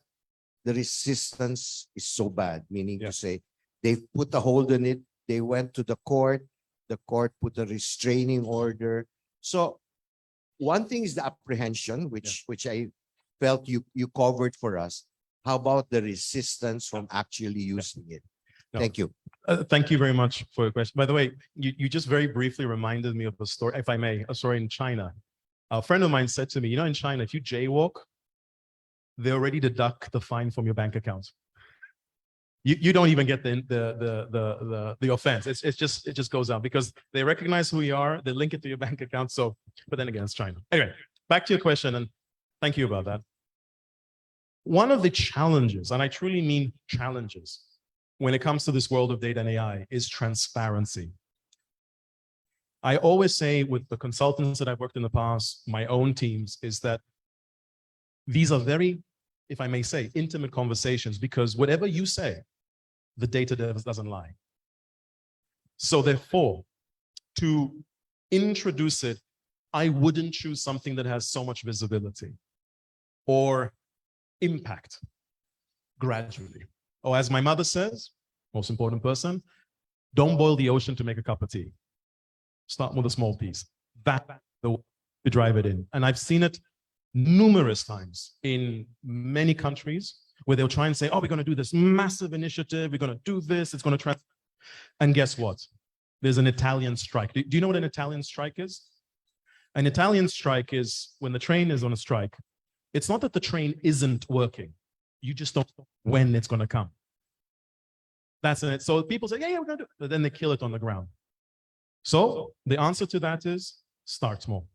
the resistance is so bad, meaning to say they've put a hold on it. They went to the court put a restraining order. So one thing is the apprehension, which I felt you covered for us. How about the resistance from actually using it? No. Thank you. Thank you very much for your question. By the way, you just very briefly reminded me of a story, if I may, a story in China. A friend of mine said to me, in China, if you jaywalk, they already deduct the fine from your bank account. You don't even get the offense. It just goes out because they recognize who you are. They link it to your bank account. So, but then again, it's China. Anyway, back to your question, and thank you about that. One of the challenges, and I truly mean challenges, when it comes to this world of data and AI is transparency. I always say with the consultants that I've worked in the past, my own teams, is that these are very, if I may say, intimate conversations because whatever you say, the data doesn't lie. So therefore, to introduce it, I wouldn't choose something that has so much visibility or impact gradually. Or as my mother says, most important person, don't boil the ocean to make a cup of tea. Start with a small piece. That's the way to drive it in. And I've seen it numerous times in many countries where they'll try and say, oh, we're going to do this massive initiative. We're going to do this. It's going to transform. And guess what? There's an Italian strike. Do you know what an Italian strike is? An Italian strike is when the train is on a strike. It's not that the train isn't working. You just don't know when it's going to come. That's it. So people say, yeah, we're going to do it. But then they kill it on the ground. So the answer to that is start small.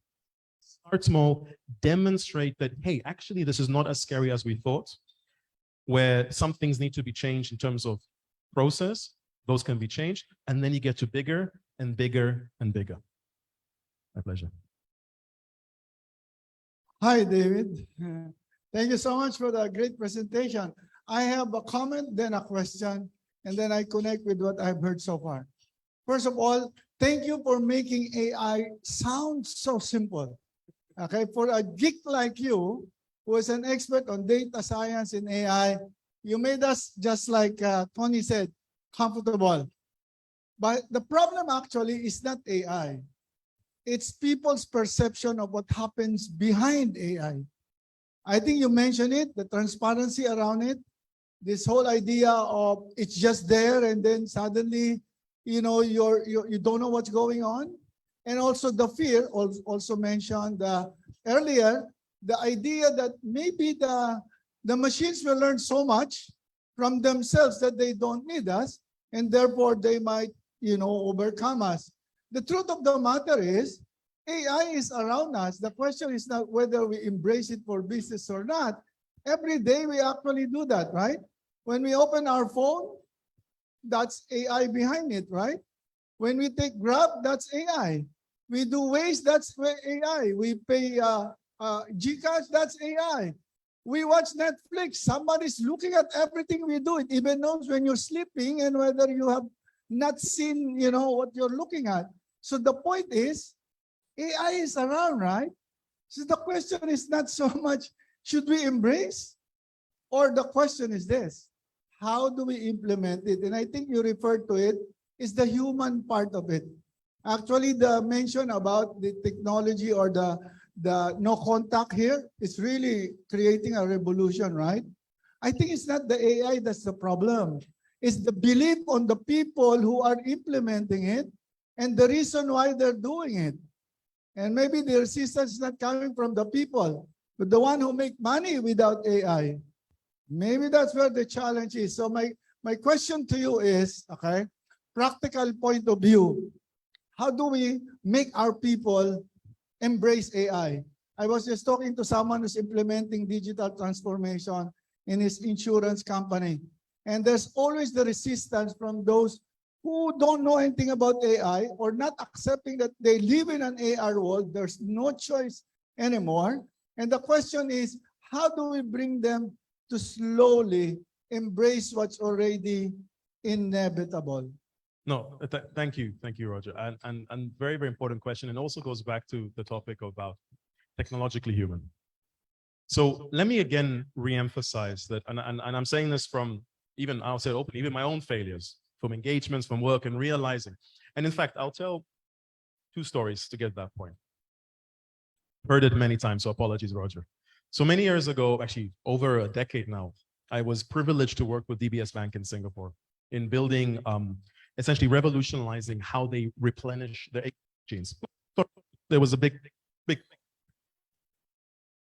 Start small, demonstrate that, hey, actually, this is not as scary as we thought, where some things need to be changed in terms of process. Those can be changed. And then you get to bigger and bigger and bigger. My pleasure. Hi, David. Thank you so much for the great presentation. I have a comment, then a question, and then I connect with what I've heard so far. First of all, thank you for making AI sound so simple. Okay, for a geek like you, who is an expert on data science and AI, you made us, just like Tony said, comfortable. But the problem actually is not AI. It's people's perception of what happens behind AI. I think you mentioned it, the transparency around it, this whole idea of it's just there and then suddenly, you don't know what's going on. And also the fear, also mentioned earlier, the idea that maybe the machines will learn so much from themselves that they don't need us, and therefore they might, overcome us. The truth of the matter is, AI is around us. The question is not whether we embrace it for business or not. Every day we actually do that, right? When we open our phone, that's AI behind it, right? When we take Grab, that's AI. We do Waze, that's AI. We pay GCash, that's AI. We watch Netflix. Somebody's looking at everything we do. It even knows when you're sleeping and whether you have not seen, what you're looking at. So the point is, AI is around, right? So the question is not so much, should we embrace? Or the question is this, how do we implement it? And I think you referred to it, is the human part of it. Actually, the mention about the technology or the no contact here is really creating a revolution, right? I think it's not the AI that's the problem. It's the belief on the people who are implementing it and the reason why they're doing it. And maybe the resistance is not coming from the people, but the one who make money without AI. Maybe that's where the challenge is. So my question to you is, okay, practical point of view, how do we make our people embrace AI? I was just talking to someone who's implementing digital transformation in his insurance company. And there's always the resistance from those who don't know anything about AI or not accepting that they live in an AI world. There's no choice anymore. And the question is, how do we bring them to slowly embrace what's already inevitable? No, thank you, Roger, and very, very important question, and also goes back to the topic about technologically human. So let me again reemphasize that, and I'm saying this from even, I'll say openly, even my own failures, from engagements, from work, and realizing. And in fact, I'll tell two stories to get that point. Heard it many times, so apologies, Roger. So many years ago, actually over a decade now, I was privileged to work with DBS Bank in Singapore in building, essentially revolutionizing how they replenish their genes. So there was a big.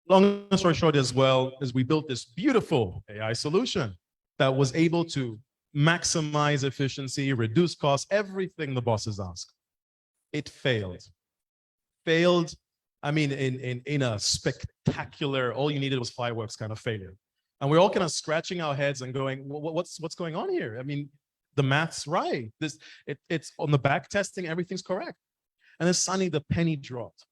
Long story short as well, is we built this beautiful AI solution that was able to maximize efficiency, reduce costs, everything the bosses asked. It failed. Failed, I mean, in a spectacular, all you needed was fireworks kind of failure. And we're all kind of scratching our heads and going, what's going on here? I mean, the math's right. It's on the back testing, everything's correct. And then suddenly the penny dropped.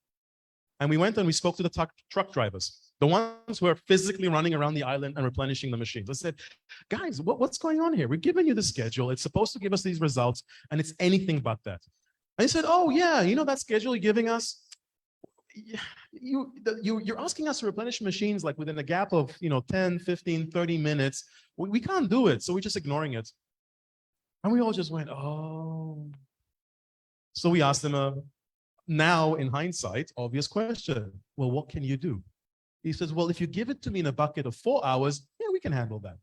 And we went and we spoke to the truck drivers, the ones who are physically running around the island and replenishing the machines. I said, guys, what's going on here? We're giving you the schedule. It's supposed to give us these results, and it's anything but that. And he said, oh, yeah, you know that schedule you're giving us? You're asking us to replenish machines like within a gap of 10, 15, 30 minutes. We can't do it, so we're just ignoring it. And we all just went, oh. So we asked them now, in hindsight, obvious question. Well, what can you do? He says, well, if you give it to me in a bucket of 4 hours, yeah, we can handle that.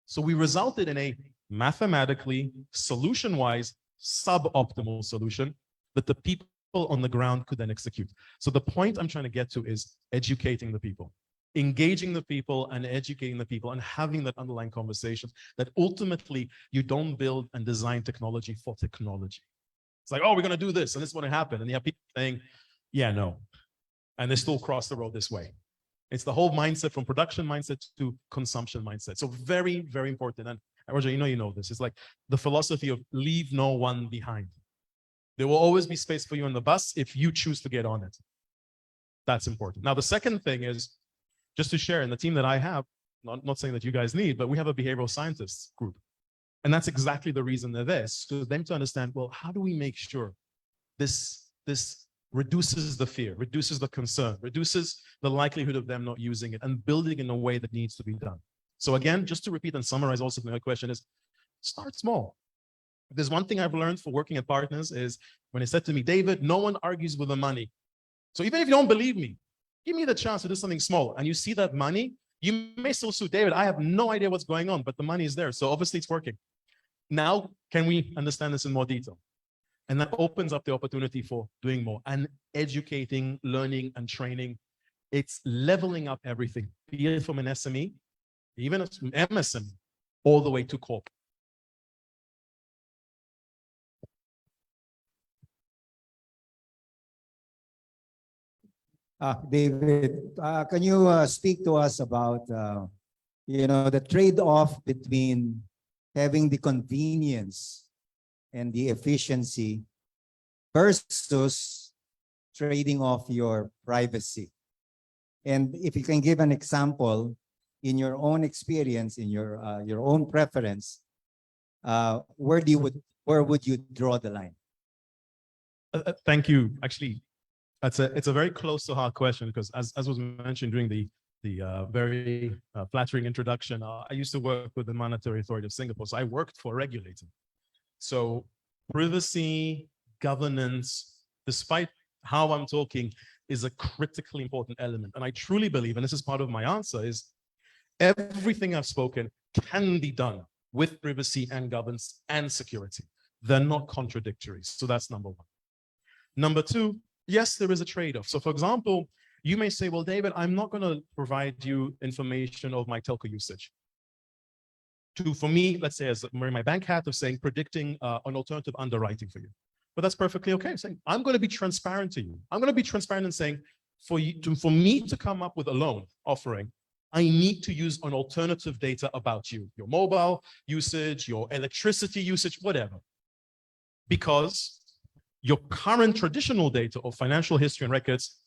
So we resulted in a mathematically, solution-wise, suboptimal solution that the people on the ground could then execute. So the point I'm trying to get to is educating the people, engaging the people and educating the people and having that underlying conversation that ultimately you don't build and design technology for technology. It's like, oh, we're going to do this and this is going to happen. And you have people saying, yeah, no. And they still cross the road this way. It's the whole mindset from production mindset to consumption mindset. So very, very important. And Roger, you know this. It's like the philosophy of leave no one behind. There will always be space for you on the bus if you choose to get on it. That's important. Now, the second thing is just to share in the team that I have, not saying that you guys need, but we have a behavioral scientists group. And that's exactly the reason they're there, so them to understand, well, how do we make sure this reduces the fear, reduces the concern, reduces the likelihood of them not using it and building in a way that needs to be done. So again, just to repeat and summarize also my question is, start small. If there's one thing I've learned for working at partners is when they said to me, David, no one argues with the money. So even if you don't believe me, give me the chance to do something small and you see that money, you may still sue David. I have no idea what's going on, but the money is there. So obviously it's working. Now, can we understand this in more detail? And that opens up the opportunity for doing more and educating, learning, and training. It's leveling up everything, be it from an SME, even an MSME, all the way to corp. David, can you speak to us about the trade-off between having the convenience and the efficiency versus trading off your privacy. And if you can give an example in your own experience, in your own preference, where would you draw the line? Thank you. Actually, it's a very close to heart question, because as was mentioned during the very flattering introduction, I used to work with the Monetary Authority of Singapore, so I worked for a regulator. So privacy, governance, despite how I'm talking, is a critically important element. And I truly believe, and this is part of my answer, is everything I've spoken can be done with privacy and governance and security. They're not contradictory. So that's number one. Number two, yes, there is a trade-off. So for example, you may say, well, David, I'm not going to provide you information of my telco usage. For me, let's say, as wearing my bank hat of saying, predicting an alternative underwriting for you. But that's perfectly okay. Saying, I'm going to be transparent to you. I'm going to be transparent in saying, for me to come up with a loan offering, I need to use an alternative data about you, your mobile usage, your electricity usage, whatever. Because your current traditional data of financial history and records,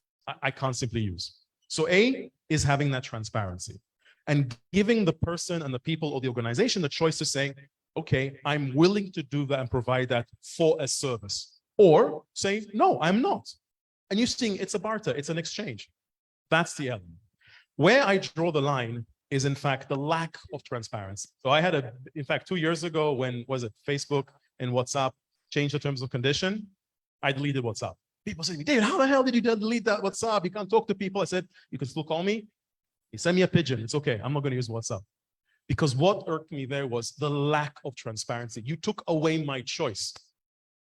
I can't simply use. So A is having that transparency and giving the person and the people or the organization the choice of saying, okay, I'm willing to do that and provide that for a service. Or say, no, I'm not. And you're seeing it's a barter, it's an exchange. That's the element. Where I draw the line is, in fact, the lack of transparency. So I had in fact, 2 years ago, when was it Facebook and WhatsApp changed the terms of condition, I deleted WhatsApp. People say to me, David, how the hell did you delete that WhatsApp? You can't talk to people. I said, you can still call me. You send me a pigeon. It's okay. I'm not going to use WhatsApp. Because what irked me there was the lack of transparency. You took away my choice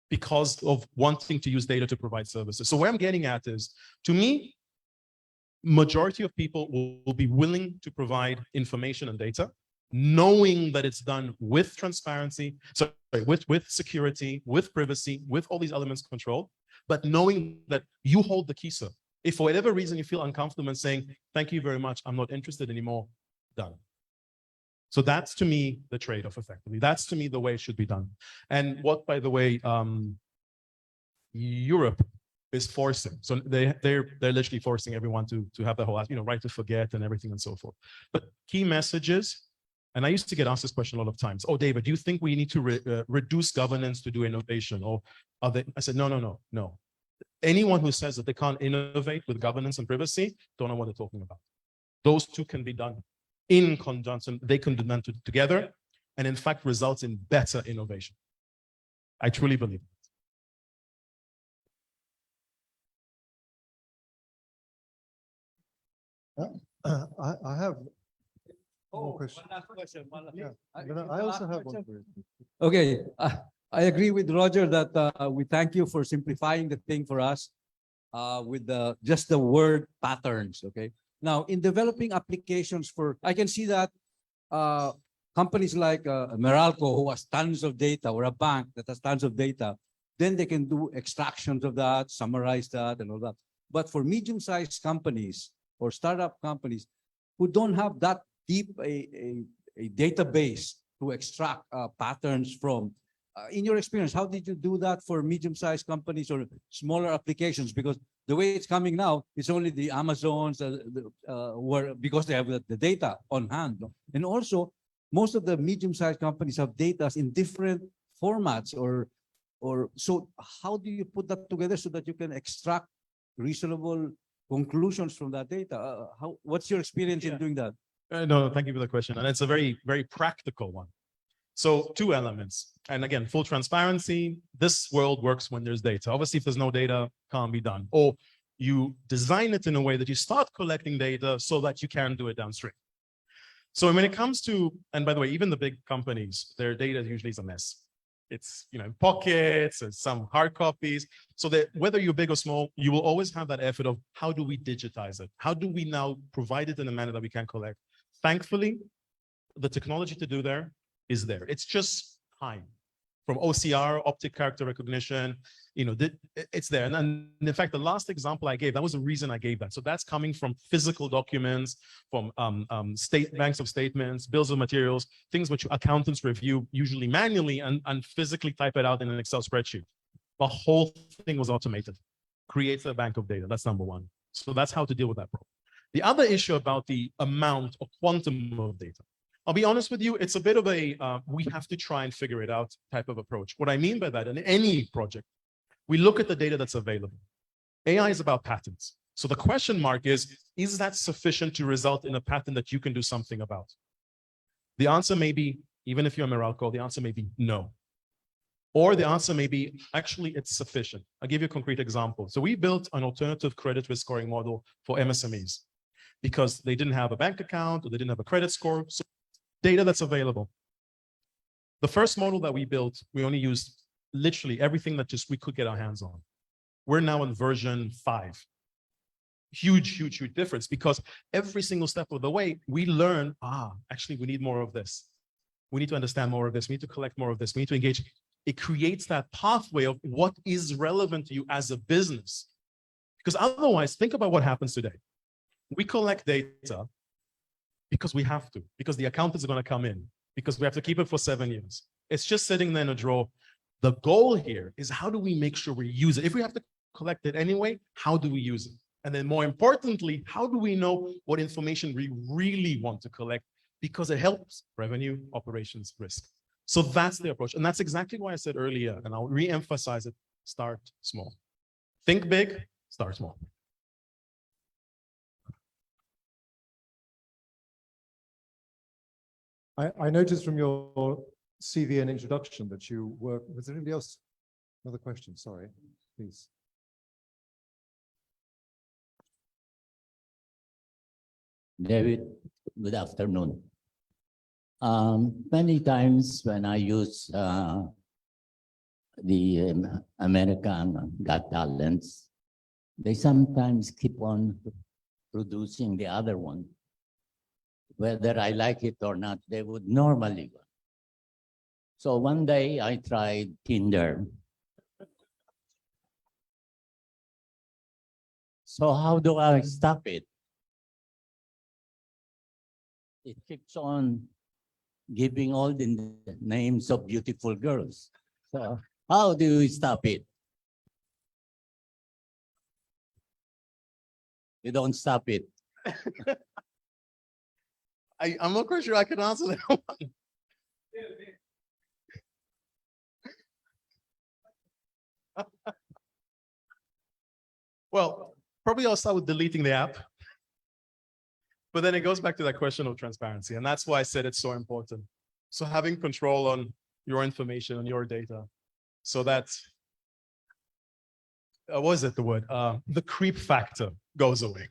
because of wanting to use data to provide services. So where I'm getting at is, to me, majority of people will be willing to provide information and data, knowing that it's done with transparency, with security, with privacy, with all these elements controlled, but knowing that you hold the key, sir. If for whatever reason you feel uncomfortable and saying, thank you very much, I'm not interested anymore, done. So that's, to me, the trade-off effectively. That's, to me, the way it should be done. And what, by the way, Europe is forcing. So they're literally forcing everyone to have the whole, right to forget and everything and so forth. But key messages, and I used to get asked this question a lot of times. Oh, David, do you think we need to reduce governance to do innovation? Or I said, no. Anyone who says that they can't innovate with governance and privacy, don't know what they're talking about. Those two can be done in conjunction. They can be done together, and in fact results in better innovation. I truly believe it. I have more questions. One last question. Yeah. I also have one. Okay, I agree with Roger that we thank you for simplifying the thing for us with just the word patterns. Okay. Now, in developing applications I can see that companies like Meralco, who has tons of data, or a bank that has tons of data, then they can do extractions of that, summarize that, and all that. But for medium-sized companies or startup companies who don't have that deep a database to extract patterns from, in your experience, how did you do that for medium-sized companies or smaller applications? Because the way it's coming now, it's only the Amazons because they have the data on hand. And also, most of the medium-sized companies have data in different formats so how do you put that together so that you can extract reasonable conclusions from that data? What's your experience in doing that? No, thank you for the question. And it's a very, very practical one. So 2 elements. And again, full transparency. This world works when there's data. Obviously, if there's no data, can't be done. Or you design it in a way that you start collecting data so that you can do it downstream. So when it comes to, and by the way, even the big companies, their data usually is a mess. It's, pockets and some hard copies. So that whether you're big or small, you will always have that effort of how do we digitize it? How do we now provide it in a manner that we can collect? Thankfully, the technology to do there is there. It's just time. from OCR, optic character recognition, it's there. And then, in fact, the last example I gave, that was the reason I gave that. So that's coming from physical documents, from banks of statements, bills of materials, things which accountants review usually manually and physically type it out in an Excel spreadsheet. The whole thing was automated. Creates a bank of data. That's number one. So that's how to deal with that problem. The other issue about the amount or quantum of data, I'll be honest with you, it's a bit of a, we have to try and figure it out type of approach. What I mean by that, in any project, we look at the data that's available. AI is about patterns. So the question mark is that sufficient to result in a pattern that you can do something about? The answer may be, even if you're Meralco, the answer may be no. Or the answer may be, actually, it's sufficient. I'll give you a concrete example. So we built an alternative credit risk scoring model for MSMEs because they didn't have a bank account or they didn't have a credit score. So data that's available. The first model that we built, we only used literally everything that we could get our hands on. We're now on version 5. Huge, huge, huge difference because every single step of the way, we learn, actually, we need more of this. We need to understand more of this. We need to collect more of this. We need to engage. It creates that pathway of what is relevant to you as a business. Because otherwise, think about what happens today. We collect data because we have to, because the accountants are going to come in, because we have to keep it for 7 years. It's just sitting there in a drawer. The goal here is how do we make sure we use it? If we have to collect it anyway, how do we use it? And then more importantly, how do we know what information we really want to collect? Because it helps revenue, operations, risk. So that's the approach. And that's exactly why I said earlier, and I'll re-emphasize it, start small. Think big, start small. I noticed from your CV and introduction that you work, was there anybody else? Another question, sorry, please. David, good afternoon. Many times when I use the American Got Talents, they sometimes keep on producing the other one. Whether I like it or not, they would normally go. So one day I tried Tinder. So how do I stop it? It keeps on giving all the names of beautiful girls. So how do we stop it? You don't stop it. I'm not quite sure I can answer that one. Well, probably I'll start with deleting the app. But then it goes back to that question of transparency. And that's why I said it's so important. So having control on your information, on your data, so that, what is it, the word? The creep factor goes away.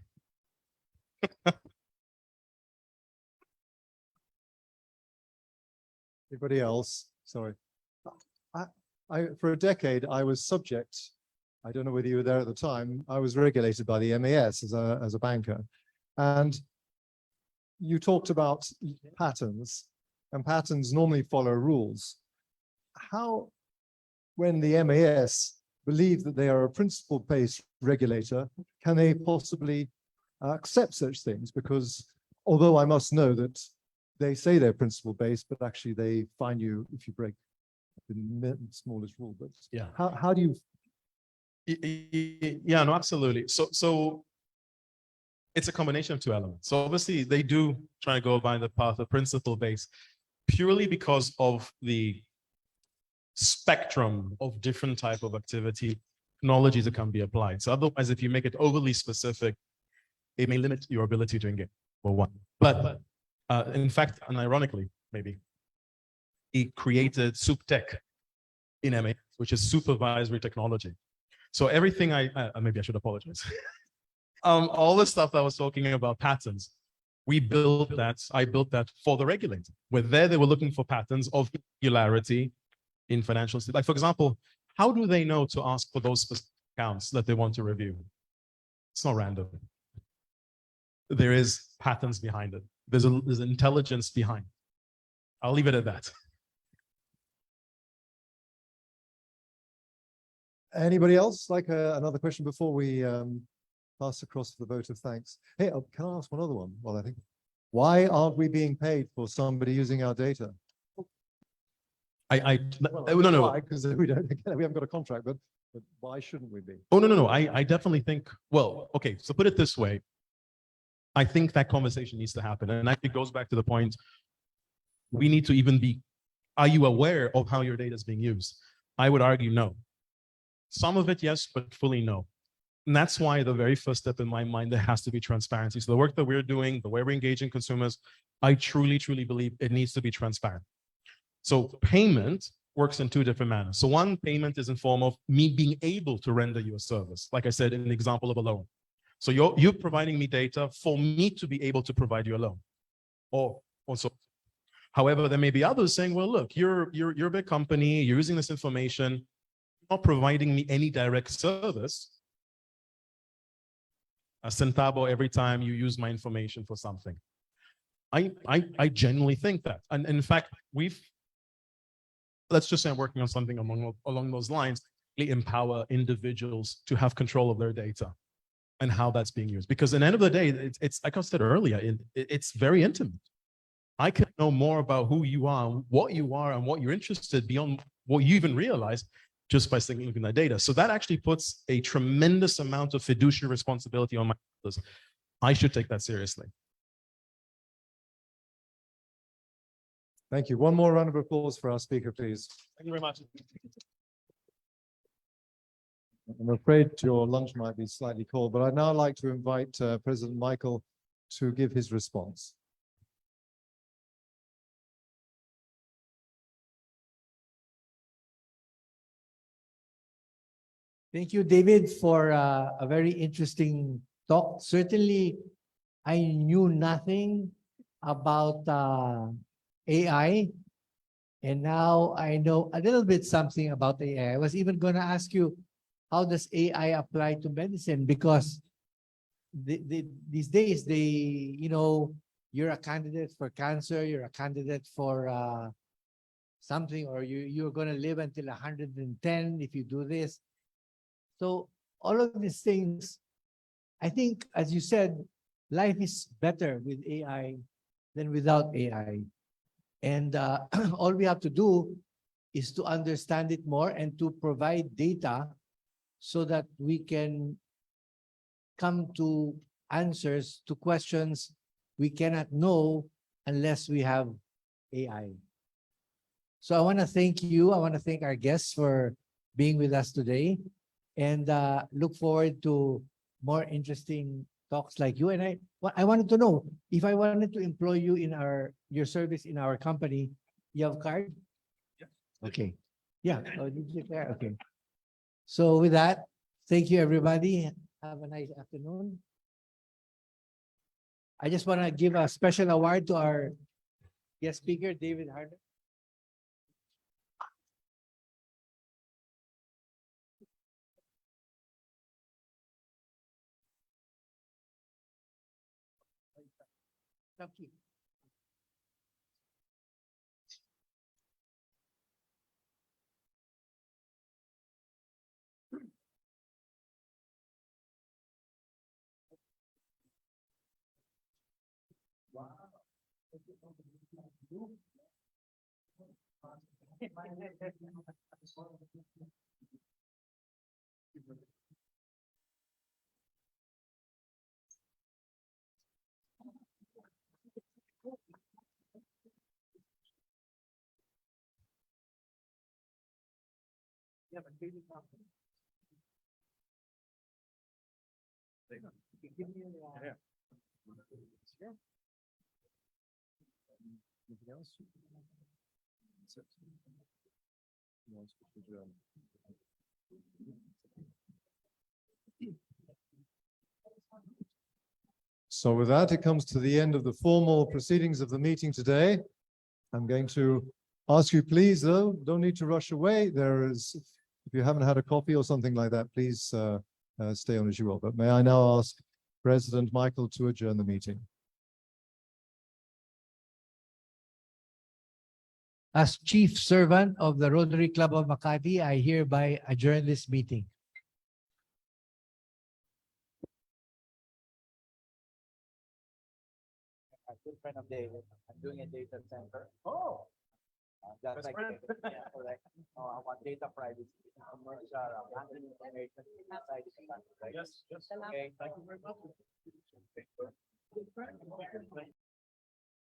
Anybody else? Sorry. For a decade, I was subject, I don't know whether you were there at the time, I was regulated by the MAS as a banker. And you talked about patterns, and patterns normally follow rules. How, when the MAS believe that they are a principle-based regulator, can they possibly accept such things? Because although I must know that they say they're principle-based, but actually they fine you if you break the smallest rule. But yeah, how do you? Yeah, no, absolutely. So it's a combination of two elements. So obviously they do try to go by the path of principle-based purely because of the spectrum of different type of activity technologies that can be applied. So otherwise, if you make it overly specific, it may limit your ability to engage. Well, one, but in fact, and ironically, maybe, he created SupTech in MA, which is supervisory technology. So everything maybe I should apologize. All the stuff that I was talking about patterns, I built that for the regulator. Where they were looking for patterns of irregularity in financial, like for example, how do they know to ask for those specific accounts that they want to review? It's not random. There is patterns behind it. There's intelligence behind. I'll leave it at that. Anybody else like another question before we pass across to the vote of thanks? Hey, can I ask one other one? Well, I think, why aren't we being paid for somebody using our data? No. Because we haven't got a contract, but why shouldn't we be? Oh, no. I definitely think, well, okay, so put it this way. I think that conversation needs to happen. And it goes back to the point, we need to even be, are you aware of how your data is being used? I would argue no. Some of it, yes, but fully no. And that's why the very first step in my mind, there has to be transparency. So the work that we're doing, the way we're engaging consumers, I truly, truly believe it needs to be transparent. So payment works in two different manners. So one, payment is in form of me being able to render you a service. Like I said, in the example of a loan. So you're providing me data for me to be able to provide you a loan. Or also, however, there may be others saying, well, look, you're a big company, you're using this information, not providing me any direct service, a centavo every time you use my information for something. I genuinely think that. And in fact, let's just say I'm working on something along those lines, really empower individuals to have control of their data and how that's being used. Because at the end of the day, it's like I said earlier, it's very intimate. I can know more about who you are, and what you're interested beyond what you even realize just by looking at that data. So that actually puts a tremendous amount of fiduciary responsibility on my shoulders. I should take that seriously. Thank you. One more round of applause for our speaker, please. Thank you very much. I'm afraid your lunch might be slightly cold, but I'd now like to invite President Michael to give his response. Thank you, David, for a very interesting talk. Certainly, I knew nothing about AI, and now I know a little bit something about AI. I was even going to ask you, how does AI apply to medicine? Because these days, you're a candidate for cancer, you're a candidate for something, or you're going to live until 110 if you do this. So all of these things, I think, as you said, life is better with AI than without AI. And all we have to do is to understand it more and to provide data so that we can come to answers to questions we cannot know unless we have AI. So I want to thank you. I want to thank our guests for being with us today, and look forward to more interesting talks like you. And I wanted to know, if I wanted to employ you in your service in our company, you have a card? Yeah. Okay. Yeah. Oh, did you there? Okay. So with that, thank you, everybody. Have a nice afternoon. I just want to give a special award to our guest speaker, David Hardoon. Thank you. Yeah, but really confident. Give me yeah. Sure. Anything else? So with that, it comes to the end of the formal proceedings of the meeting today. I'm going to ask you, please, though, don't need to rush away. If you haven't had a coffee or something like that, please stay on as you will. But may I now ask President Michael to adjourn the meeting? as chief servant of the Rotary Club of Makati, I hereby adjourn this meeting. A good friend of David. I'm doing a data center. Oh. Just like, yeah, correct. I want data privacy, commercial, handling information inside the country. Yes, yes. Okay, thank you very much.